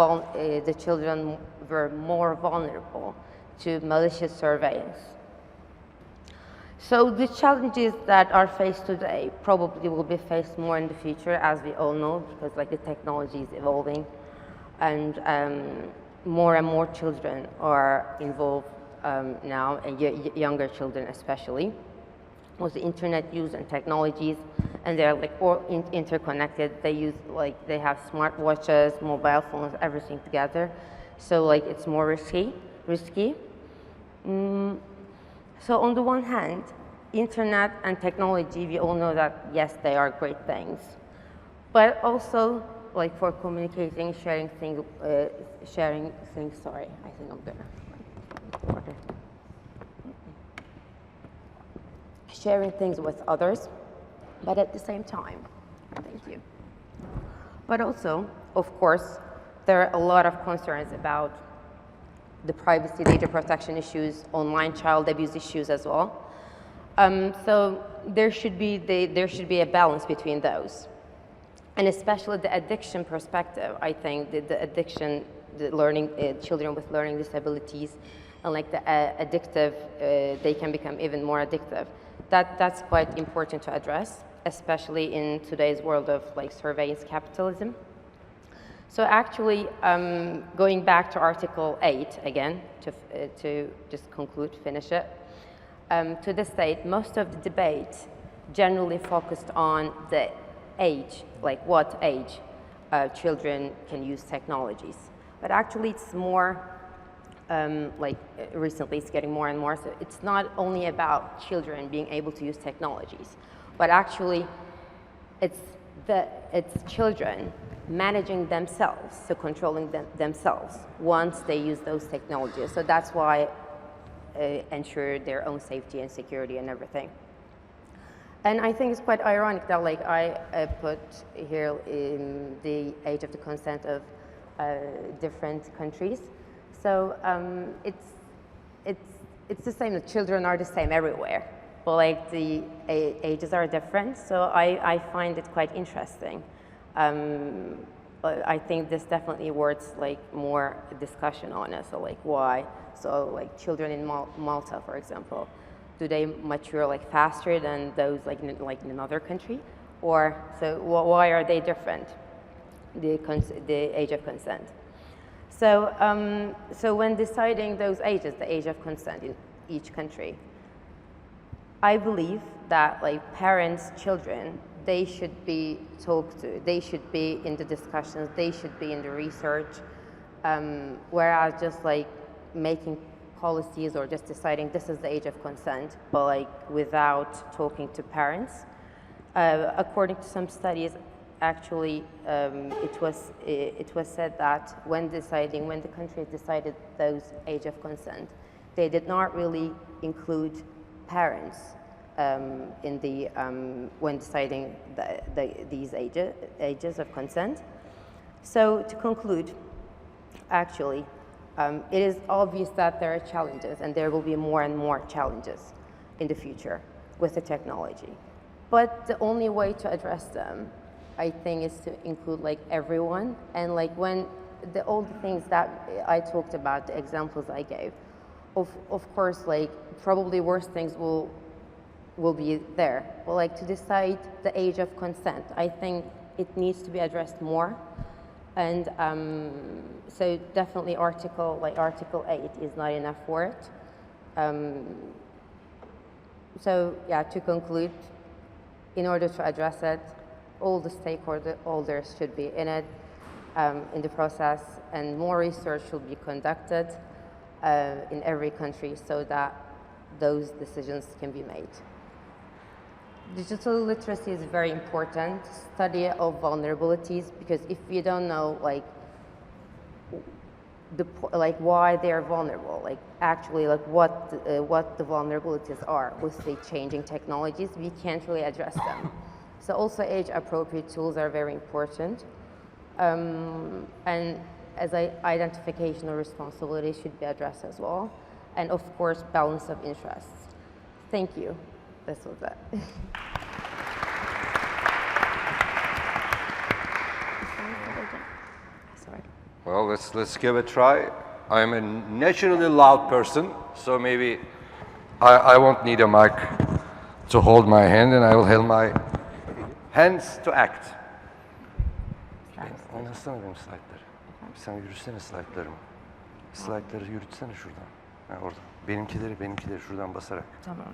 F: the children were more vulnerable to malicious surveillance. So the challenges that are faced today probably will be faced more in the future, as we all know, because like the technology is evolving, and more children are involved now, and younger children especially, with the internet use and technologies, and they're like all interconnected. They have smartwatches, mobile phones, everything together. So like it's more risky. So on the one hand, internet and technology, we all know that yes, they are great things, but also like for communicating, sharing things. Sorry, I think I'm gonna. Okay. Sharing things with others, but at the same time, thank you. But also, of course, there are a lot of concerns about the privacy, data protection issues, online child abuse issues as well. So there should be a balance between those, and especially the addiction perspective. I think the addiction, the learning children with learning disabilities, and like the addictive, they can become even more addictive. That's quite important to address, especially in today's world of like surveillance capitalism. So actually, going back to Article 8 again, to just finish it, to this date, most of the debate generally focused on the age, like what age children can use technologies. But actually it's more, recently it's getting more and more, so it's not only about children being able to use technologies, but actually it's children managing themselves, so controlling themselves once they use those technologies. So that's why ensure their own safety and security and everything. And I think it's quite ironic that like I put here in the age of the consent of different countries. So it's the same. The children are the same everywhere, but like the ages are different. So I find it quite interesting. I think this definitely warrants like more discussion on it. So like why? So like children in Malta, for example, do they mature like faster than those like in another country? Or so why are they different? The age of consent. So so when deciding those ages, the age of consent in each country, I believe that like parents, children, they should be talked to, they should be in the discussions, they should be in the research, whereas just like making policies or just deciding this is the age of consent, but like without talking to parents. According to some studies, actually, it was said that when the countries decided those age of consent, they did not really include parents in the when deciding these ages of consent. So to conclude, actually, it is obvious that there are challenges, and there will be more and more challenges in the future with the technology. But the only way to address them, I think, is to include like everyone, and like when all the things that I talked about, the examples I gave, of course, like probably worse things will be there. But like to decide the age of consent, I think it needs to be addressed more. And so definitely Article 8 is not enough for it. So yeah, to conclude, in order to address it, all the stakeholders should be in it, in the process, and more research should be conducted in every country so that those decisions can be made. Digital literacy is very important, study of vulnerabilities, because if you don't know why they're vulnerable, what the vulnerabilities are with the changing technologies, we can't really address them. So also age-appropriate tools are very important. And as identification or responsibility should be addressed as well. And of course, balance of interests. Thank you. This was it. Sorry.
G: Well, let's give it a try. I'm a naturally loud person, so maybe I won't need a mic to hold my hand, and I will hold my hands to act. Oynasana benim slaytları. Sen yürüsene slaytlarımı. Slaytları yürütsene şuradan. Ha, orada. Benimkileri şuradan basarak.
F: Tamam.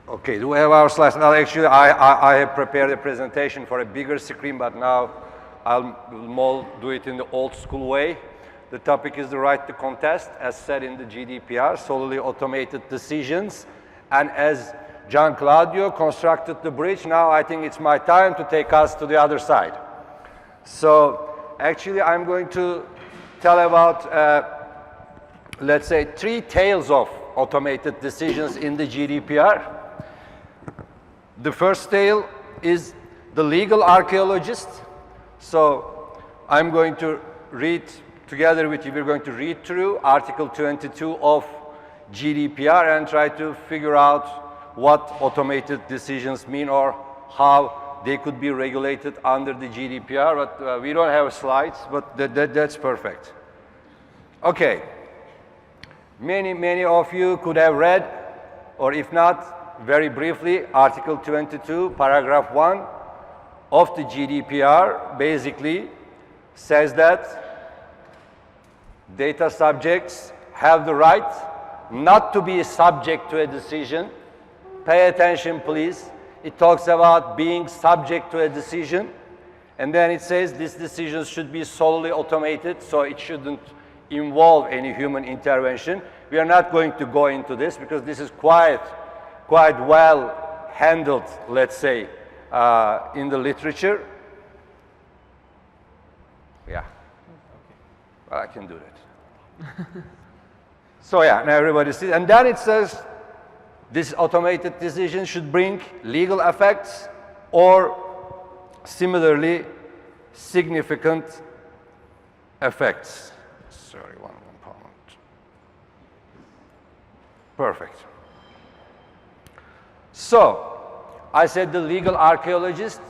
G: Okay, do we have our slides? Well, actually, I have prepared a presentation for a bigger screen, but now I'll more do it in the old school way. The topic is the right to contest, as said in the GDPR, solely automated decisions. And as Gian Claudio constructed the bridge, now I think it's my time to take us to the other side. So actually, I'm going to tell about, let's say, 3 tales of automated decisions in the GDPR. The first tale is the legal archaeologist. So I'm going to read together with you, we're going to read through Article 22 of GDPR and try to figure out what automated decisions mean or how they could be regulated under the GDPR. But we don't have slides, but that's perfect. Okay. Many of you could have read, or if not, very briefly, Article 22, Paragraph 1 of the GDPR basically says that data subjects have the right not to be subject to a decision. Pay attention, please. It talks about being subject to a decision, and then it says this decision should be solely automated, so it shouldn't involve any human intervention. We are not going to go into this because this is quite well handled, let's say, in the literature. Yeah. Well, I can do that. So yeah, now everybody sees. And then it says this automated decision should bring legal effects or similarly significant effects. Sorry, one component. Perfect. So, I said the legal archaeologist,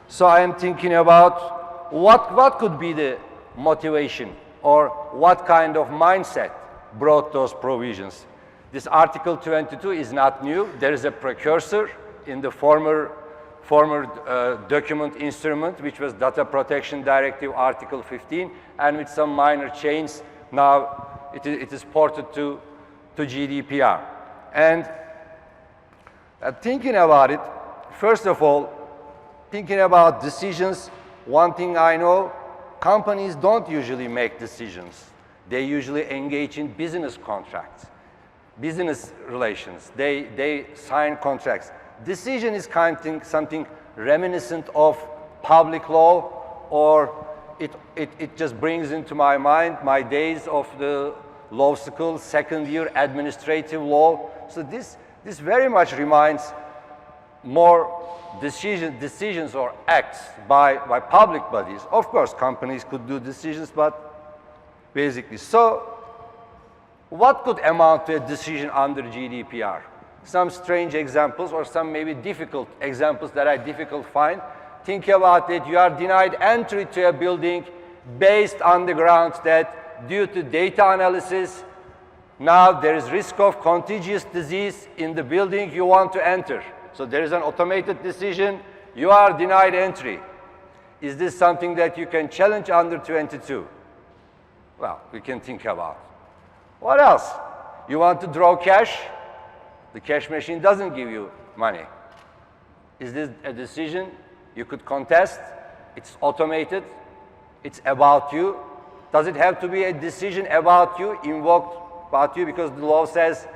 G: so I am thinking about what could be the motivation or what kind of mindset brought those provisions. This Article 22 is not new. There is a precursor in the former document instrument, which was Data Protection Directive Article 15, and with some minor changes, now it is ported to GDPR. And thinking about it, first of all, thinking about decisions, one thing I know, companies don't usually make decisions. They usually engage in business contracts, business relations. They sign contracts. Decision is something reminiscent of public law, or it just brings into my mind my days of the law school, second year administrative law. So this very much reminds more decisions or acts by public bodies. Of course, companies could do decisions, but basically. So what could amount to a decision under GDPR? Some strange examples or some maybe difficult examples that I difficult find. Think about it. You are denied entry to a building based on the grounds that due to data analysis, now there is risk of contagious disease in the building you want to enter. So there is an automated decision. You are denied entry. Is this something that you can challenge under 22? Well, we can think about. What else? You want to draw cash? The cash machine doesn't give you money. Is this a decision you could contest? It's automated. It's about you. Does it have to be a decision about you, invoked about you? Because the law says,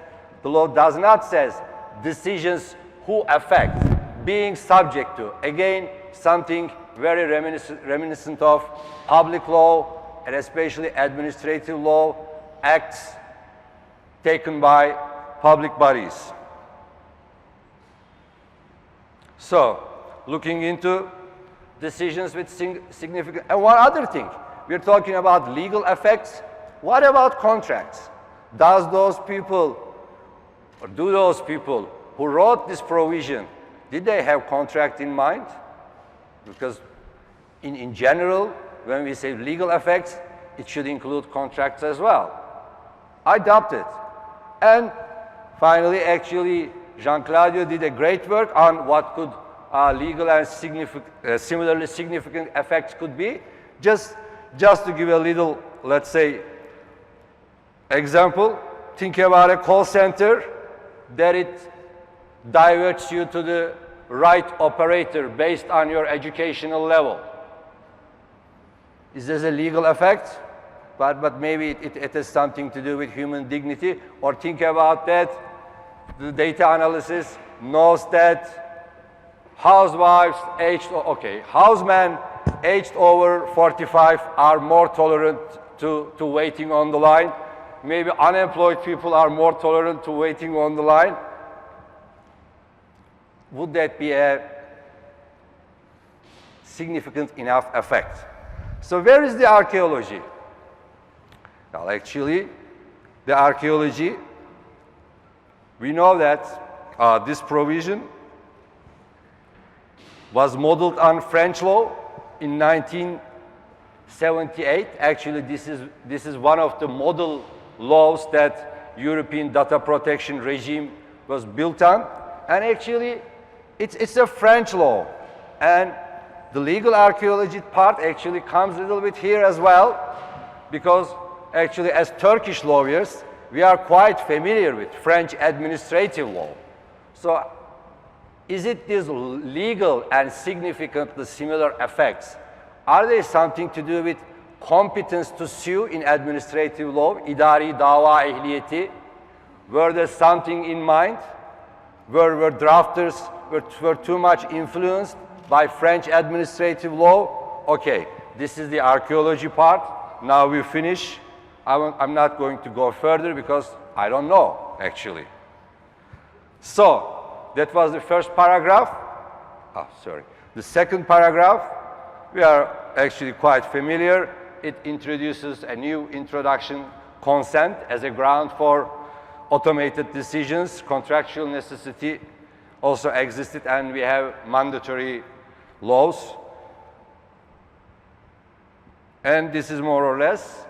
G: the law does not says decisions who affect, being subject to. Again, something very reminiscent of public law and especially administrative law, acts taken by public bodies. So, looking into decisions with significant, and one other thing, we're talking about legal effects. What about contracts? Does those people, or do those people who wrote this provision, did they have contract in mind? Because in general, when we say legal effects, it should include contracts as well. I doubt it. And finally, actually, Jean-Claudio did a great work on what could legal and similarly significant effects could be. Just to give a little, let's say, example, think about a call center that it diverts you to the right operator based on your educational level. Is this a legal effect? But maybe it has something to do with human dignity. Or think about that, the data analysis knows that housewives housemen aged over 45 are more tolerant to waiting on the line. Maybe unemployed people are more tolerant to waiting on the line. Would that be a significant enough effect? So where is the archaeology? Well, actually, the archaeology, we know that this provision was modeled on French law in 1978. Actually, this is one of the model laws that European data protection regime was built on. And actually, it's a French law. And the legal archaeology part actually comes a little bit here as well, because actually as Turkish lawyers, we are quite familiar with French administrative law. So is it these legal and significantly similar effects? Are they something to do with competence to sue in administrative law, idari dava ehliyeti? Were there something in mind? Were drafters were too much influenced by French administrative law? Okay, this is the archaeology part. Now we finish. I'm not going to go further because I don't know, actually. So, that was the first paragraph. The second paragraph, we are actually quite familiar. It introduces a new introduction, consent, as a ground for automated decisions. Contractual necessity also existed, and we have mandatory laws. And this is more or less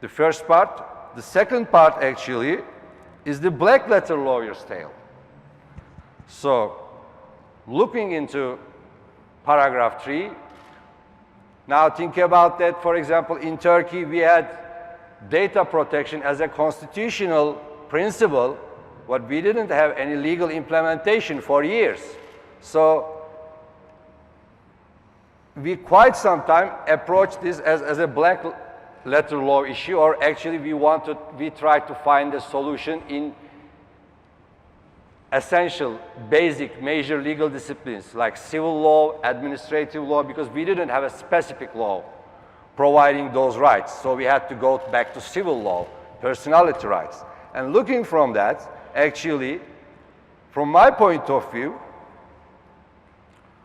G: the first part. The second part, actually, is the black letter lawyer's tale. So, looking into paragraph 3, now think about that. For example, in Turkey, we had data protection as a constitutional principle, but we didn't have any legal implementation for years. So, we quite some time approached this as a black letter law issue, or actually we tried to find a solution in essential, basic, major legal disciplines like civil law, administrative law, because we didn't have a specific law providing those rights. So we had to go back to civil law, personality rights. And looking from that, actually, from my point of view,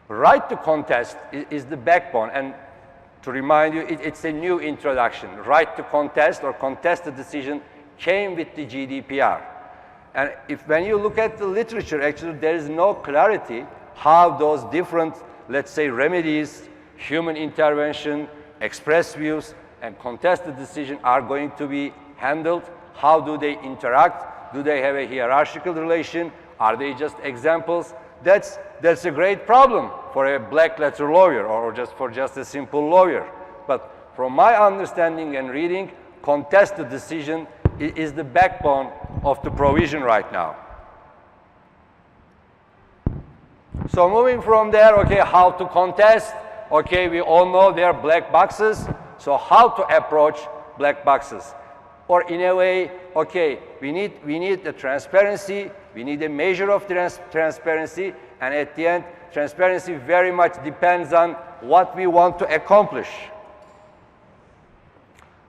G: right to contest is the backbone. And to remind you, it's a new introduction. Right to contest or contest the decision came with the GDPR. And when you look at the literature, actually, there is no clarity how those different, let's say, remedies, human intervention, express views, and contested decision are going to be handled. How do they interact? Do they have a hierarchical relation? Are they just examples? That's a great problem for a black letter lawyer or just a simple lawyer. But from my understanding and reading, contested decision is the backbone of the provision right now. So moving from there, okay, how to contest? Okay, we all know they are black boxes. So how to approach black boxes? Or in a way, okay, we need the transparency, we need a measure of transparency, and at the end, transparency very much depends on what we want to accomplish.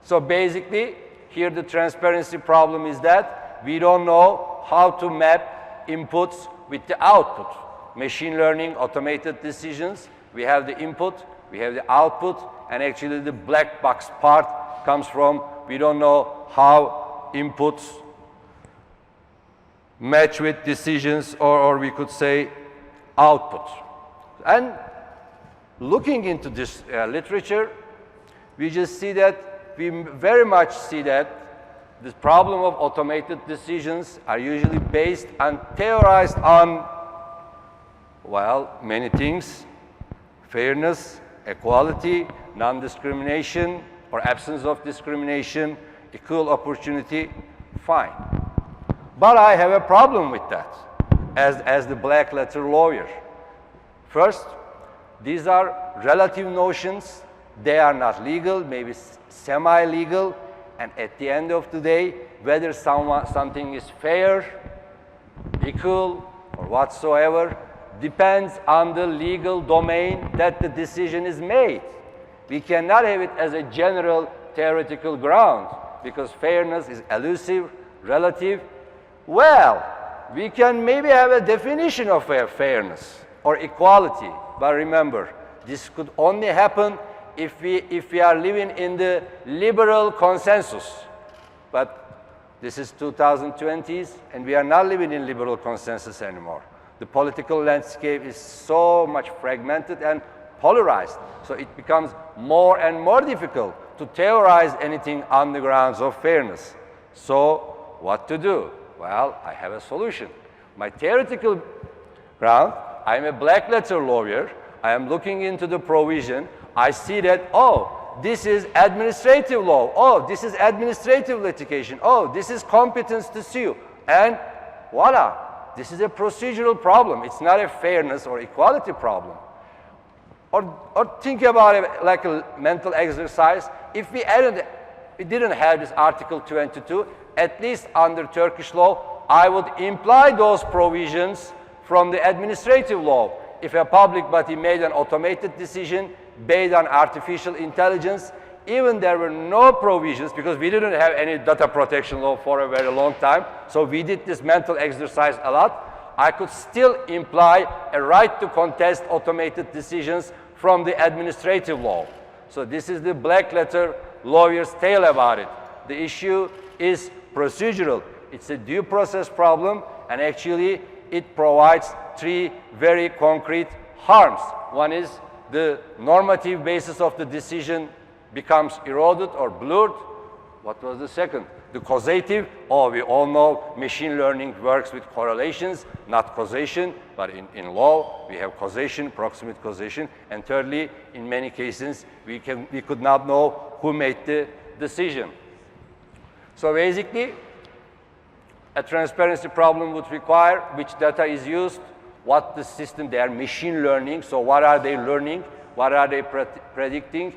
G: So basically, here the transparency problem is that we don't know how to map inputs with the output. Machine learning, automated decisions, we have the input, we have the output, and actually the black box part comes from we don't know how inputs match with decisions, or we could say output. And looking into this literature, we just see that, we very much see that the problem of automated decisions are usually based and theorized on, well, many things: fairness, equality, non-discrimination or absence of discrimination, equal opportunity, fine. But I have a problem with that as the black letter lawyer. First, these are relative notions. They are not legal, maybe semi-legal, and at the end of the day, whether something is fair, equal, or whatsoever, depends on the legal domain that the decision is made. We cannot have it as a general theoretical ground, because fairness is elusive, relative. Well, we can maybe have a definition of fairness or equality, but remember, this could only happen if we are living in the liberal consensus. But this is 2020s, and we are not living in liberal consensus anymore. The political landscape is so much fragmented and polarized, so it becomes more and more difficult to theorize anything on the grounds of fairness. So what to do? Well, I have a solution. My theoretical ground, I'm a black letter lawyer. I am looking into the provision. I see that, oh, this is administrative law. Oh, this is administrative litigation. Oh, this is competence to sue. And voila, this is a procedural problem. It's not a fairness or equality problem. Or think about it like a mental exercise. If we didn't have this Article 22, at least under Turkish law, I would imply those provisions from the administrative law. If a public body made an automated decision based on artificial intelligence, even there were no provisions, because we didn't have any data protection law for a very long time, so we did this mental exercise a lot, I could still imply a right to contest automated decisions from the administrative law. So this is the black letter lawyer's tale about it. The issue is procedural. It's a due process problem, and actually it provides three very concrete harms. One is the normative basis of the decision becomes eroded or blurred. What was the second? The causative. Oh, we all know machine learning works with correlations, not causation, but in law we have causation, proximate causation. And thirdly, in many cases, we could not know who made the decision. So basically, a transparency problem would require which data is used, what the system, they are machine learning, so what are they learning, what are they predicting,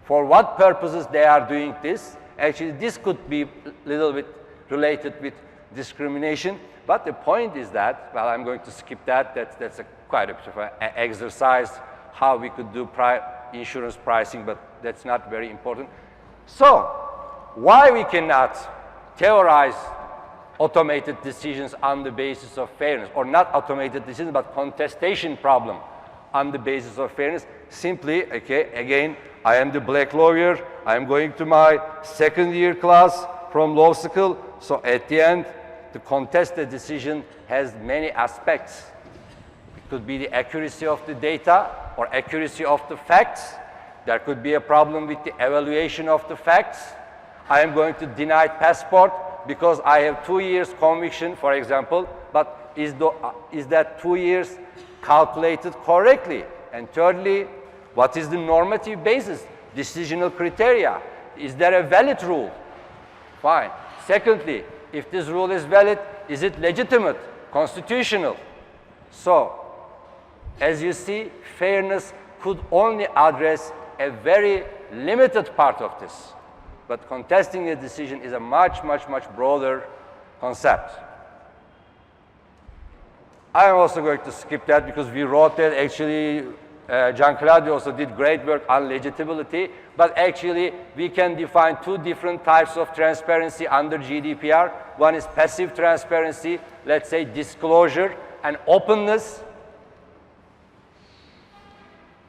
G: for what purposes they are doing this. Actually, this could be a little bit related with discrimination, but the point is that, well, I'm going to skip that, that's quite a bit of an exercise, how we could do insurance pricing, but that's not very important. So, why we cannot theorize automated decisions on the basis of fairness, or not automated decisions, but contestation problem on the basis of fairness? Simply, okay, again, I am the black lawyer, I am going to my second year class from law school, so at the end, to contest the decision has many aspects. It could be the accuracy of the data or accuracy of the facts. There could be a problem with the evaluation of the facts. I am going to deny passport because I have 2 years conviction, for example, but is that 2 years calculated correctly? And thirdly, what is the normative basis, decisional criteria? Is there a valid rule? Fine. Secondly, if this rule is valid, is it legitimate, constitutional? So, as you see, fairness could only address a very limited part of this. But contesting a decision is a much, much, much broader concept. I am also going to skip that because we wrote that. Actually, Giancarlo also did great work on legitimity, but actually we can define two different types of transparency under GDPR. One is passive transparency, let's say disclosure and openness.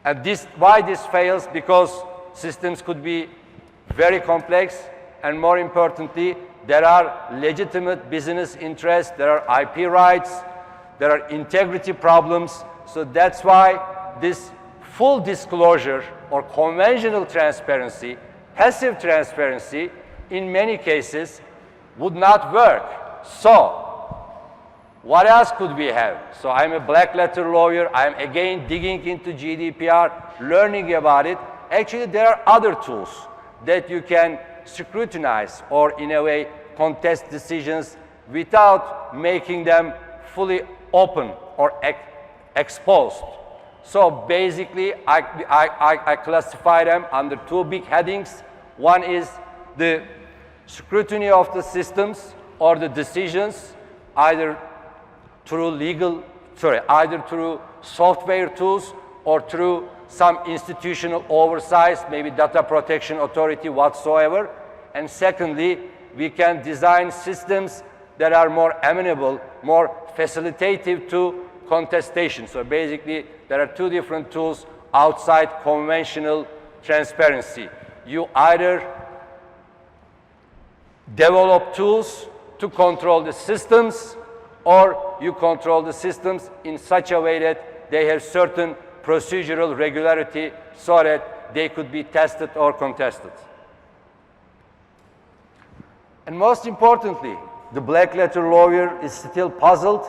G: And why this fails? Because systems could be very complex, and more importantly, there are legitimate business interests, there are IP rights, there are integrity problems. So that's why this full disclosure or conventional transparency, passive transparency, in many cases would not work. So what else could we have? So I'm a black letter lawyer. I'm again digging into GDPR, learning about it. Actually, there are other tools that you can scrutinize or, in a way, contest decisions without making them fully open or exposed. So basically, I classify them under two big headings. One is the scrutiny of the systems or the decisions, either through software tools or through some institutional oversight, maybe data protection authority whatsoever. And secondly, we can design systems that are more amenable, more facilitative to contestation. So basically, there are two different tools outside conventional transparency. You either develop tools to control the systems, or you control the systems in such a way that they have certain procedural regularity so that they could be tested or contested. And most importantly, the black letter lawyer is still puzzled.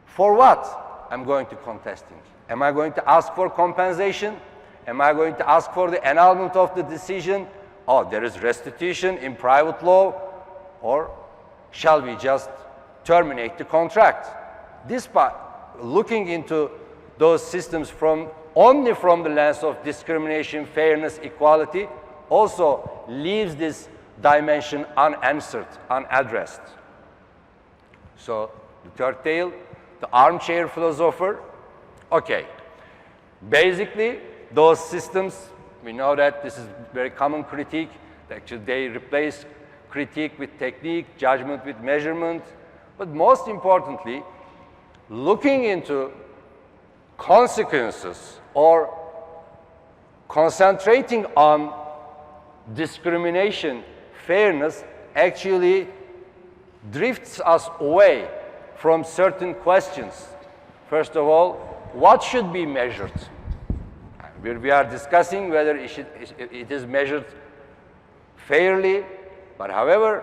G: For what I'm going to contesting? Am I going to ask for compensation? Am I going to ask for the annulment of the decision? Oh, there is restitution in private law. Or shall we just terminate the contract? This part, looking into those systems only from the lens of discrimination, fairness, equality, also leaves this dimension unanswered, unaddressed. So the third tale, the armchair philosopher. Okay, basically those systems, we know that this is very common critique. Actually, they replace critique with technique, judgment with measurement. But most importantly, looking into consequences or concentrating on discrimination, fairness, actually drifts us away from certain questions. First of all, what should be measured? We are discussing whether it is measured fairly, but however,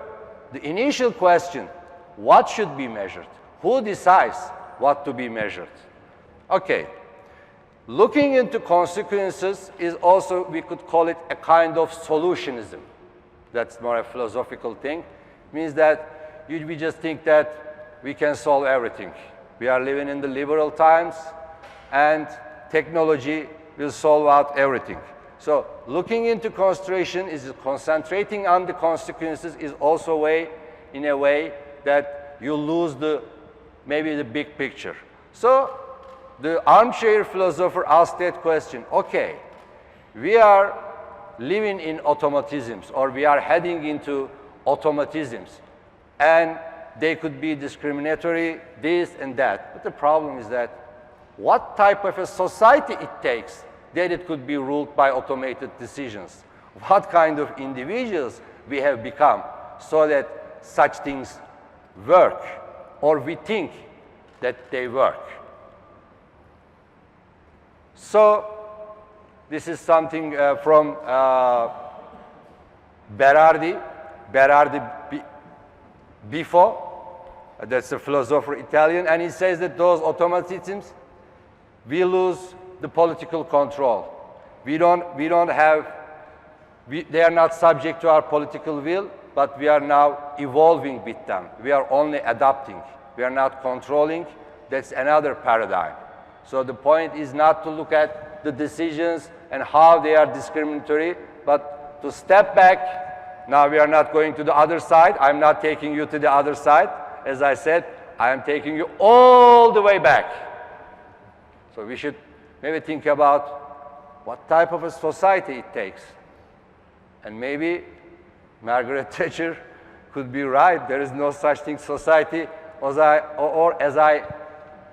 G: the initial question, what should be measured? Who decides what to be measured? Okay, looking into consequences is also, we could call it a kind of solutionism. That's more a philosophical thing. It means that we just think that we can solve everything. We are living in the liberal times, and technology will solve out everything. So looking into consideration is concentrating on the consequences is also a way, in a way that you lose maybe the big picture. So the armchair philosopher asked that question. Okay, we are living in automatisms, or we are heading into automatisms, and they could be discriminatory, this and that. But the problem is that what type of a society it takes that it could be ruled by automated decisions? What kind of individuals we have become so that such things work, or we think that they work? So this is something from Berardi Bifo, that's a philosopher Italian, and he says that those automatisms, we lose the political control. They are not subject to our political will, but we are now evolving with them. We are only adapting. We are not controlling, that's another paradigm. So the point is not to look at the decisions and how they are discriminatory, but to step back. Now we are not going to the other side. I'm not taking you to the other side. As I said, I am taking you all the way back. So we should maybe think about what type of a society it takes. And maybe Margaret Thatcher could be right. There is no such thing society, or as I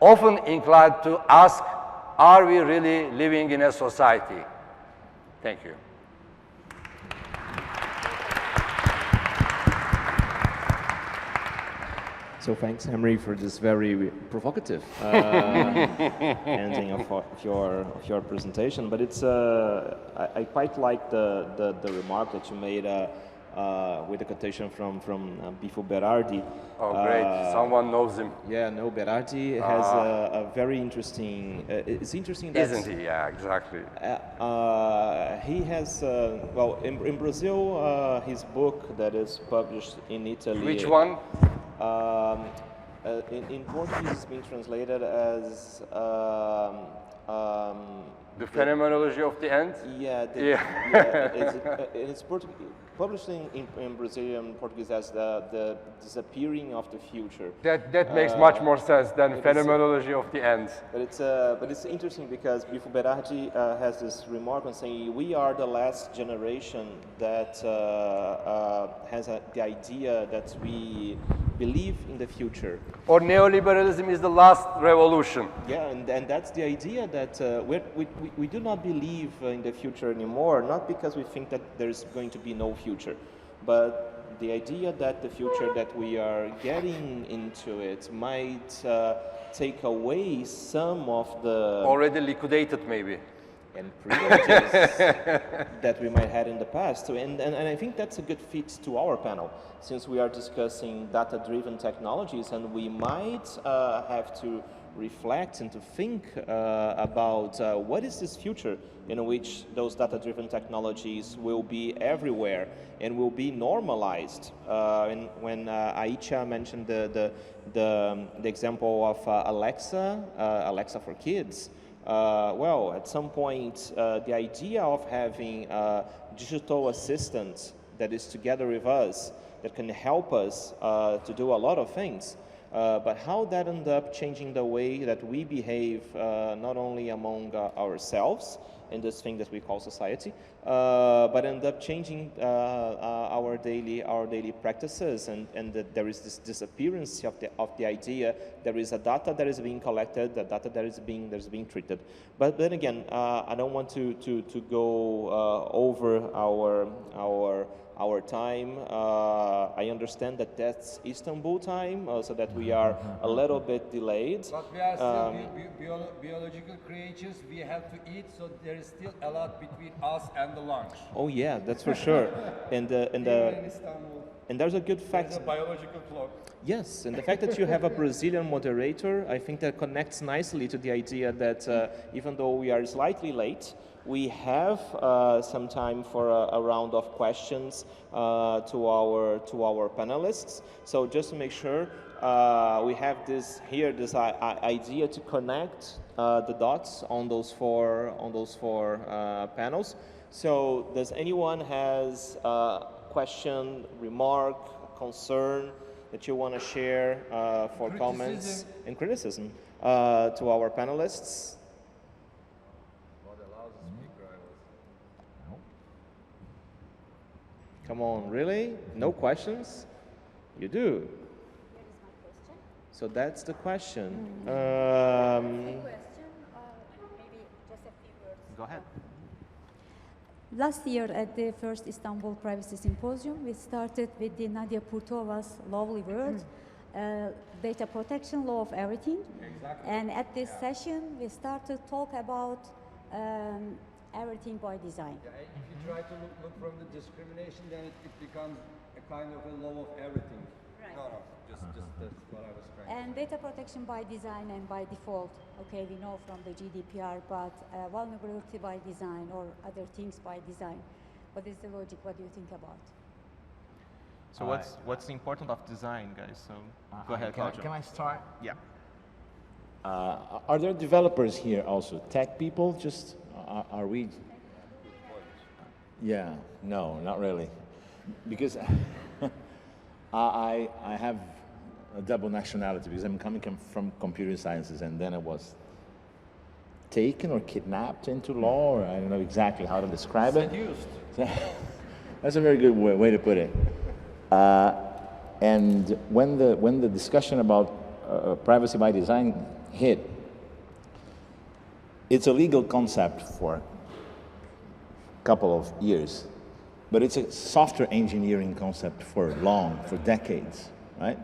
G: often inclined to ask, are we really living in a society? Thank you.
B: So thanks, Henry, for this very provocative ending of your presentation. But it's I quite like the remark that you made with the quotation from Bifo Berardi.
G: Oh, great! Someone knows him.
B: Yeah, no, Berardi has a very interesting. It's interesting that
G: isn't he? Yeah, exactly.
B: He has well in Brazil his book that is published in Italy.
G: Which one?
B: In Portuguese, it's being translated as
G: the phenomenology of the end.
B: Yeah, it's published in Brazilian Portuguese as the disappearing of the future.
G: That makes much more sense than phenomenology of the end.
B: But it's interesting because Bifo Berardi has this remark on saying we are the last generation that has the idea that we believe in the future.
G: Or neoliberalism is the last revolution.
B: Yeah, and that's the idea that we do not believe in the future anymore, not because we think that there's going to be no future, but the idea that the future that we are getting into it might take away some of the
G: already liquidated maybe
B: and privileges that we might have in the past. And I think that's a good fit to our panel, since we are discussing data-driven technologies, and we might have to reflect and to think about what is this future in which those data-driven technologies will be everywhere and will be normalized. And when Aicha mentioned the example of Alexa for kids, well, at some point, the idea of having a digital assistant that is together with us, that can help us to do a lot of things, but how that ends up changing the way that we behave, not only among ourselves in this thing that we call society, but end up changing our daily practices, and that there is this disappearance of the idea. There is a data that is being collected, the data that is being treated. But then again, I don't want to go over our time. I understand that that's Istanbul time, so that we are a little bit delayed.
H: But we are still biological creatures. We have to eat, so there is still a lot between us and the lunch.
B: Oh yeah, that's for sure. And there's a good fact.
H: There's a biological clock.
B: Yes, and the fact that you have a Brazilian moderator, I think that connects nicely to the idea that even though we are slightly late, we have some time for a round of questions to our panelists. So just to make sure, we have this idea to connect the dots on those four panels. So does anyone has a question, remark, concern that you want to share for comments and criticism to our panelists? Come on, really? No questions? You do? So that's the question.
A: Maybe just a few words.
B: Go ahead.
I: Last year at the first Istanbul Privacy Symposium, we started with the Nadia Purtova's lovely word, data protection, law of everything.
H: Exactly.
I: And at this session, we started to talk about everything by design.
H: Yeah, if you try to look from the discrimination, then it becomes a kind of a law of everything.
I: Right.
H: No, just that's what I was trying to
I: And data protection by design and by default, okay, we know from the GDPR, but vulnerability by design or other things by design. What is the logic? What do you think about?
B: So what's the importance of design, guys? So go ahead, Claudio.
C: Can I start?
B: Yeah.
C: Are there developers here also? Tech people? Just are we? Yeah, no, not really, because I have a double nationality because I'm coming from computer sciences, and then I was taken or kidnapped into law, or I don't know exactly how to describe it. That's a very good way to put it. And when the discussion about privacy by design hit, it's a legal concept for a couple of years, but it's a software engineering concept for decades, right?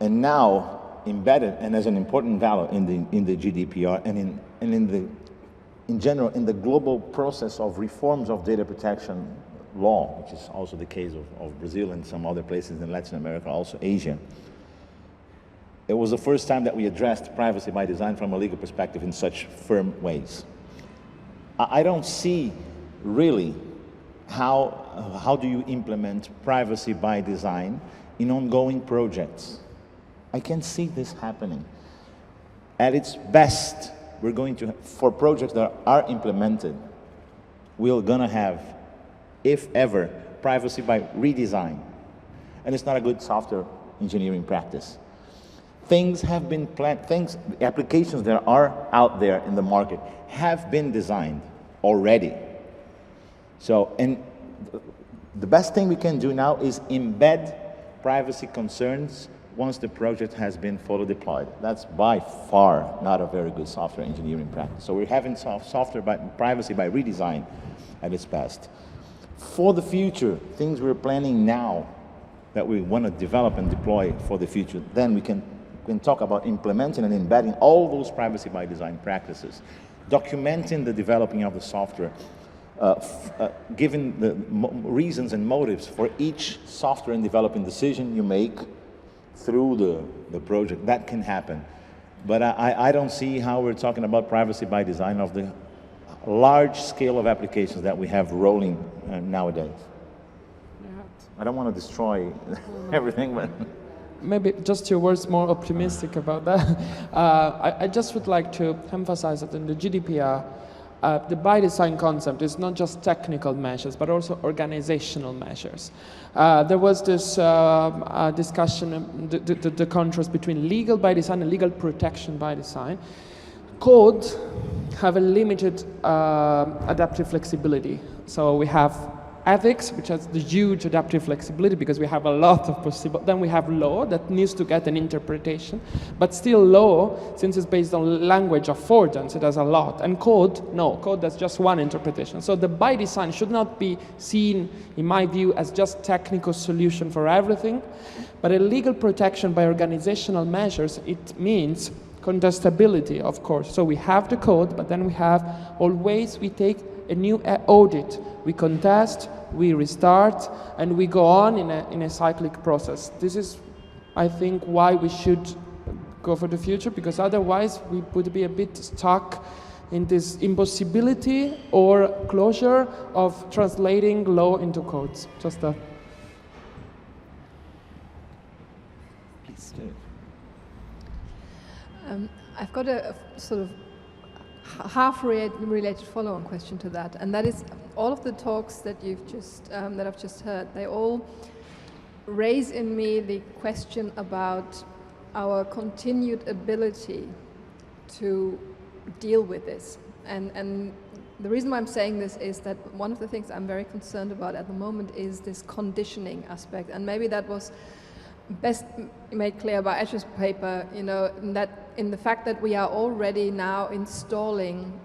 C: And now embedded and as an important value in the GDPR and in general in the global process of reforms of data protection law, which is also the case of Brazil and some other places in Latin America, also Asia. It was the first time that we addressed privacy by design from a legal perspective in such firm ways. I don't see really how do you implement privacy by design in ongoing projects. I can see this happening. At its best, we're going to, for projects that are implemented, we're gonna have, if ever, privacy by redesign. And it's not a good software engineering practice. Things have been planned, applications that are out there in the market have been designed already. So, and the best thing we can do now is embed privacy concerns once the project has been fully deployed. That's by far not a very good software engineering practice. So we're having privacy by redesign at its best. For the future, things we're planning now that we want to develop and deploy for the future, then we can talk about implementing and embedding all those privacy by design practices, documenting the developing of the software, giving the reasons and motives for each software and developing decision you make through the project. That can happen. But I don't see how we're talking about privacy by design of the large scale of applications that we have rolling nowadays. I don't want to destroy everything, but...
D: Maybe just 2 words more optimistic about that. I just would like to emphasize that in the GDPR, the by design concept is not just technical measures, but also organizational measures. There was this discussion, the contrast between legal by design and legal protection by design. Code have a limited adaptive flexibility. So we have ethics, which has the huge adaptive flexibility because we have a lot of possible. Then we have law that needs to get an interpretation, but still law, since it's based on language affordance, it has a lot. And code, no, code has just one interpretation. So the by design should not be seen, in my view, as just technical solution for everything, but a legal protection by organizational measures. It means contestability, of course. So we have the code, but then we have always, we take a new audit. We contest, we restart, and we go on in a cyclic process. This is, I think, why we should go for the future, because otherwise we would be a bit stuck in this impossibility or closure of translating law into codes. Just that.
C: Please do.
J: I've got a sort of half-related follow-on question to that, and that is all of the talks that you've just that I've just heard. They all raise in me the question about our continued ability to deal with this, and the reason why I'm saying this is that one of the things I'm very concerned about at the moment is this conditioning aspect, and maybe that was best made clear by Ash's paper, you know, in the fact that we are already now installing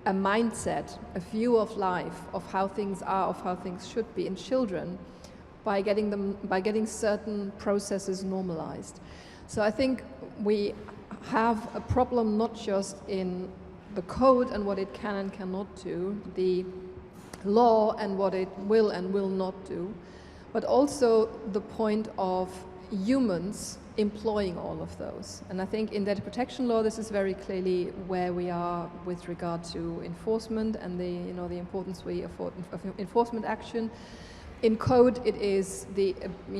J: a mindset, a view of life, of how things are, of how things should be in children, by getting certain processes normalized. So I think we have a problem not just in the code and what it can and cannot do, the law and what it will and will not do, but also the point of humans employing all of those. And I think in data protection law, this is very clearly where we are with regard to enforcement and the importance we afford of enforcement action. In code, it is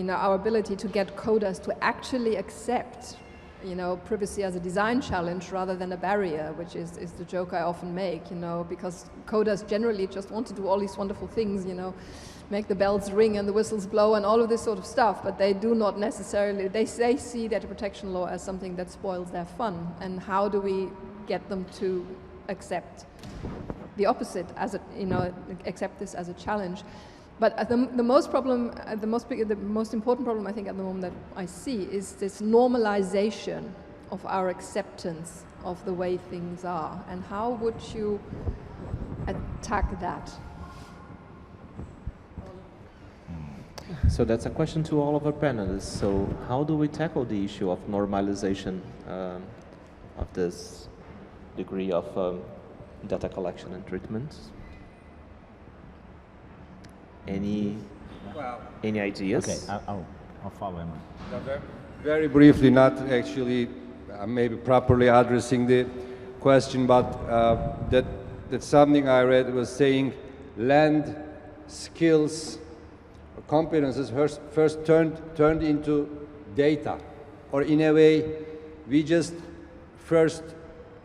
J: our ability to get coders to actually accept you know, privacy as a design challenge rather than a barrier, which is the joke I often make, you know, because coders generally just want to do all these wonderful things, you know, make the bells ring and the whistles blow and all of this sort of stuff, but they do not necessarily, they see data protection law as something that spoils their fun. And how do we get them to accept the opposite, as a, you know, accept this as a challenge? But the most important problem I think at the moment that I see is this normalization of our acceptance of the way things are. And how would you attack that?
K: So that's a question to all of our panelists. So how do we tackle the issue of normalization of this degree of data collection and treatment? Any ideas?
C: Okay, I'll follow him.
G: Very briefly, not actually maybe properly addressing the question, but that's something I read was saying land skills or competences first turned into data, or in a way we just first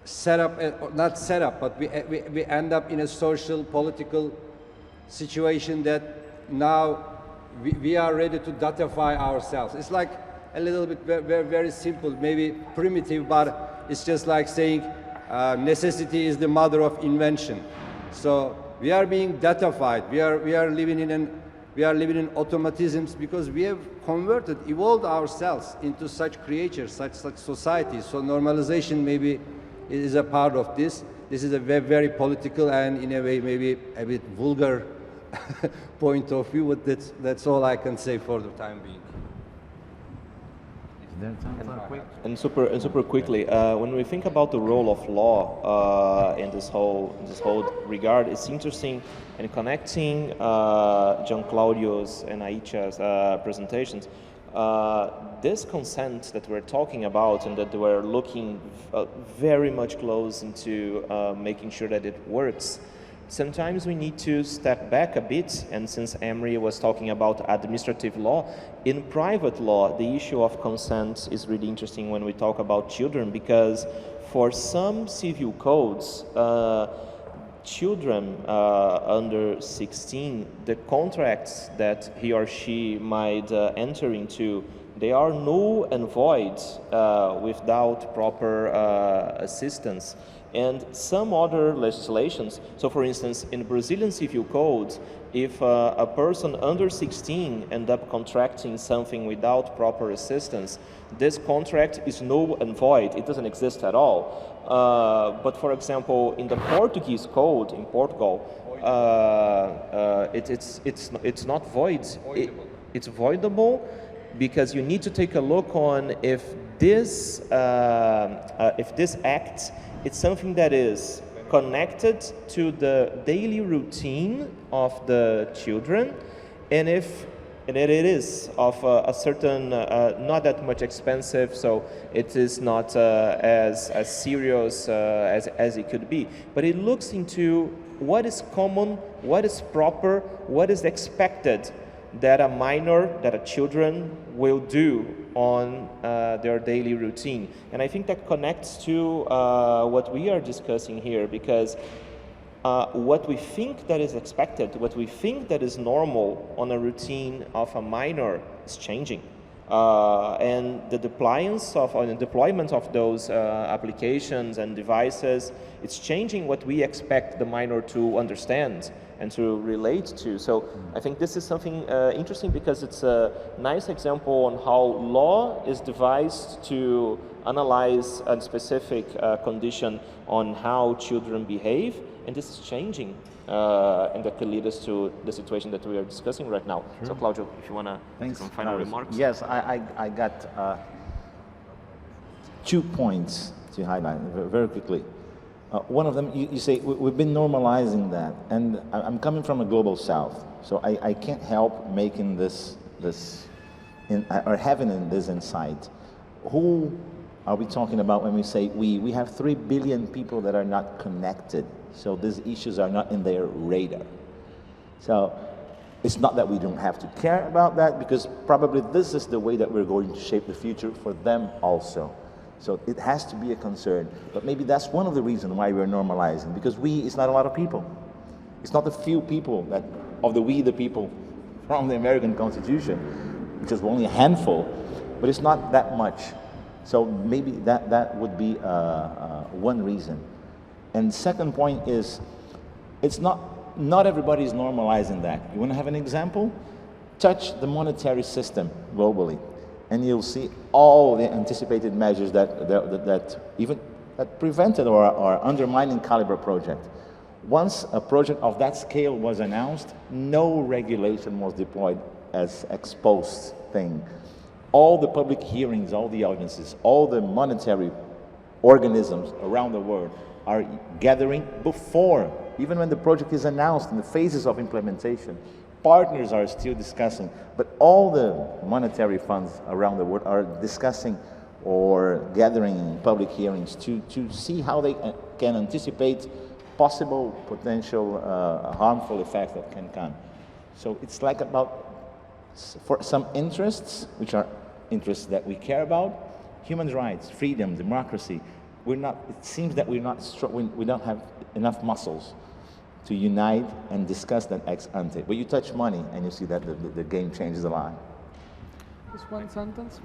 G: set up, not set up, but we end up in a social political situation that now we are ready to datafy ourselves. It's like a little bit very simple, maybe primitive, but it's just like saying necessity is the mother of invention. So we are being datafied. We are living in automatisms because we have evolved ourselves into such creatures, such societies. So normalization maybe is a part of this. This is a very political and in a way maybe a bit vulgar point of view, but that's all I can say for the time being.
K: And super quickly, when we think about the role of law in this whole regard, it's interesting in connecting John Claudio's and Aicha's presentations. This consent that we're talking about and that we're looking very much close into making sure that it works. Sometimes we need to step back a bit, and since Emery was talking about administrative law, in private law, the issue of consent is really interesting when we talk about children, because for some civil codes, children under 16, the contracts that he or she might enter into, they are null and void without proper assistance. And some other legislations, so for instance, in Brazilian civil codes, if a person under 16 end up contracting something without proper assistance, this contract is null and void. It doesn't exist at all. But for example, in the Portuguese code in Portugal, it's not void. It's voidable because you need to take a look on if this act, it's something that is connected to the daily routine of the children, and if it is of a certain, not that much expensive, so it is not as serious as it could be. But it looks into what is common, what is proper, what is expected that a minor, that a children will do on their daily routine. And I think that connects to what we are discussing here, because what we think that is expected, what we think that is normal on a routine of a minor is changing. And the deployment of those applications and devices, it's changing what we expect the minor to understand and to relate to. So I think this is something interesting, because it's a nice example on how law is devised to analyze a specific condition on how children behave, and this is changing, and that could lead us to the situation that we are discussing right now. Sure. So Claudio, if you want to make some final remarks.
C: Yes, I got 2 points to highlight very quickly. One of them, you say, we've been normalizing that, and I'm coming from a global south, so I can't help making or having this insight. Who are we talking about when we say we? We have 3 billion people that are not connected, so these issues are not in their radar. So it's not that we don't have to care about that, because probably this is the way that we're going to shape the future for them also. So it has to be a concern. But maybe that's one of the reasons why we're normalizing, because we is not a lot of people. It's not a few people that of the we the people from the American Constitution, which is only a handful, but it's not that much. So maybe that would be one reason. And second point is, it's not everybody is normalizing that. You want to have an example? Touch the monetary system globally, and you'll see all the anticipated measures that prevented or are undermining Calibre project. Once a project of that scale was announced, no regulation was deployed as ex post thing. All the public hearings, all the audiences, all the monetary organisms around the world are gathering before, even when the project is announced in the phases of implementation. Partners are still discussing, but all the monetary funds around the world are discussing or gathering in public hearings to see how they can anticipate possible potential harmful effects that can come. So it's like about, for some interests, which are interests that we care about, human rights, freedom, democracy, it seems that we don't have enough muscles to unite and discuss that ex ante. But you touch money and you see that the game changes a lot.
D: Just one sentence.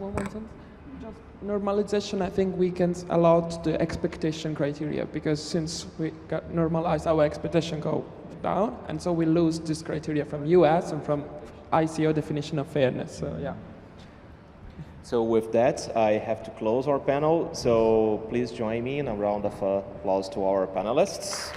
D: Just normalization, I think we can allow the expectation criteria, because since we got normalized, our expectation go down, and so we lose this criteria from US and from ICO definition of fairness. So yeah.
K: So with that, I have to close our panel. So please join me in a round of applause to our panelists.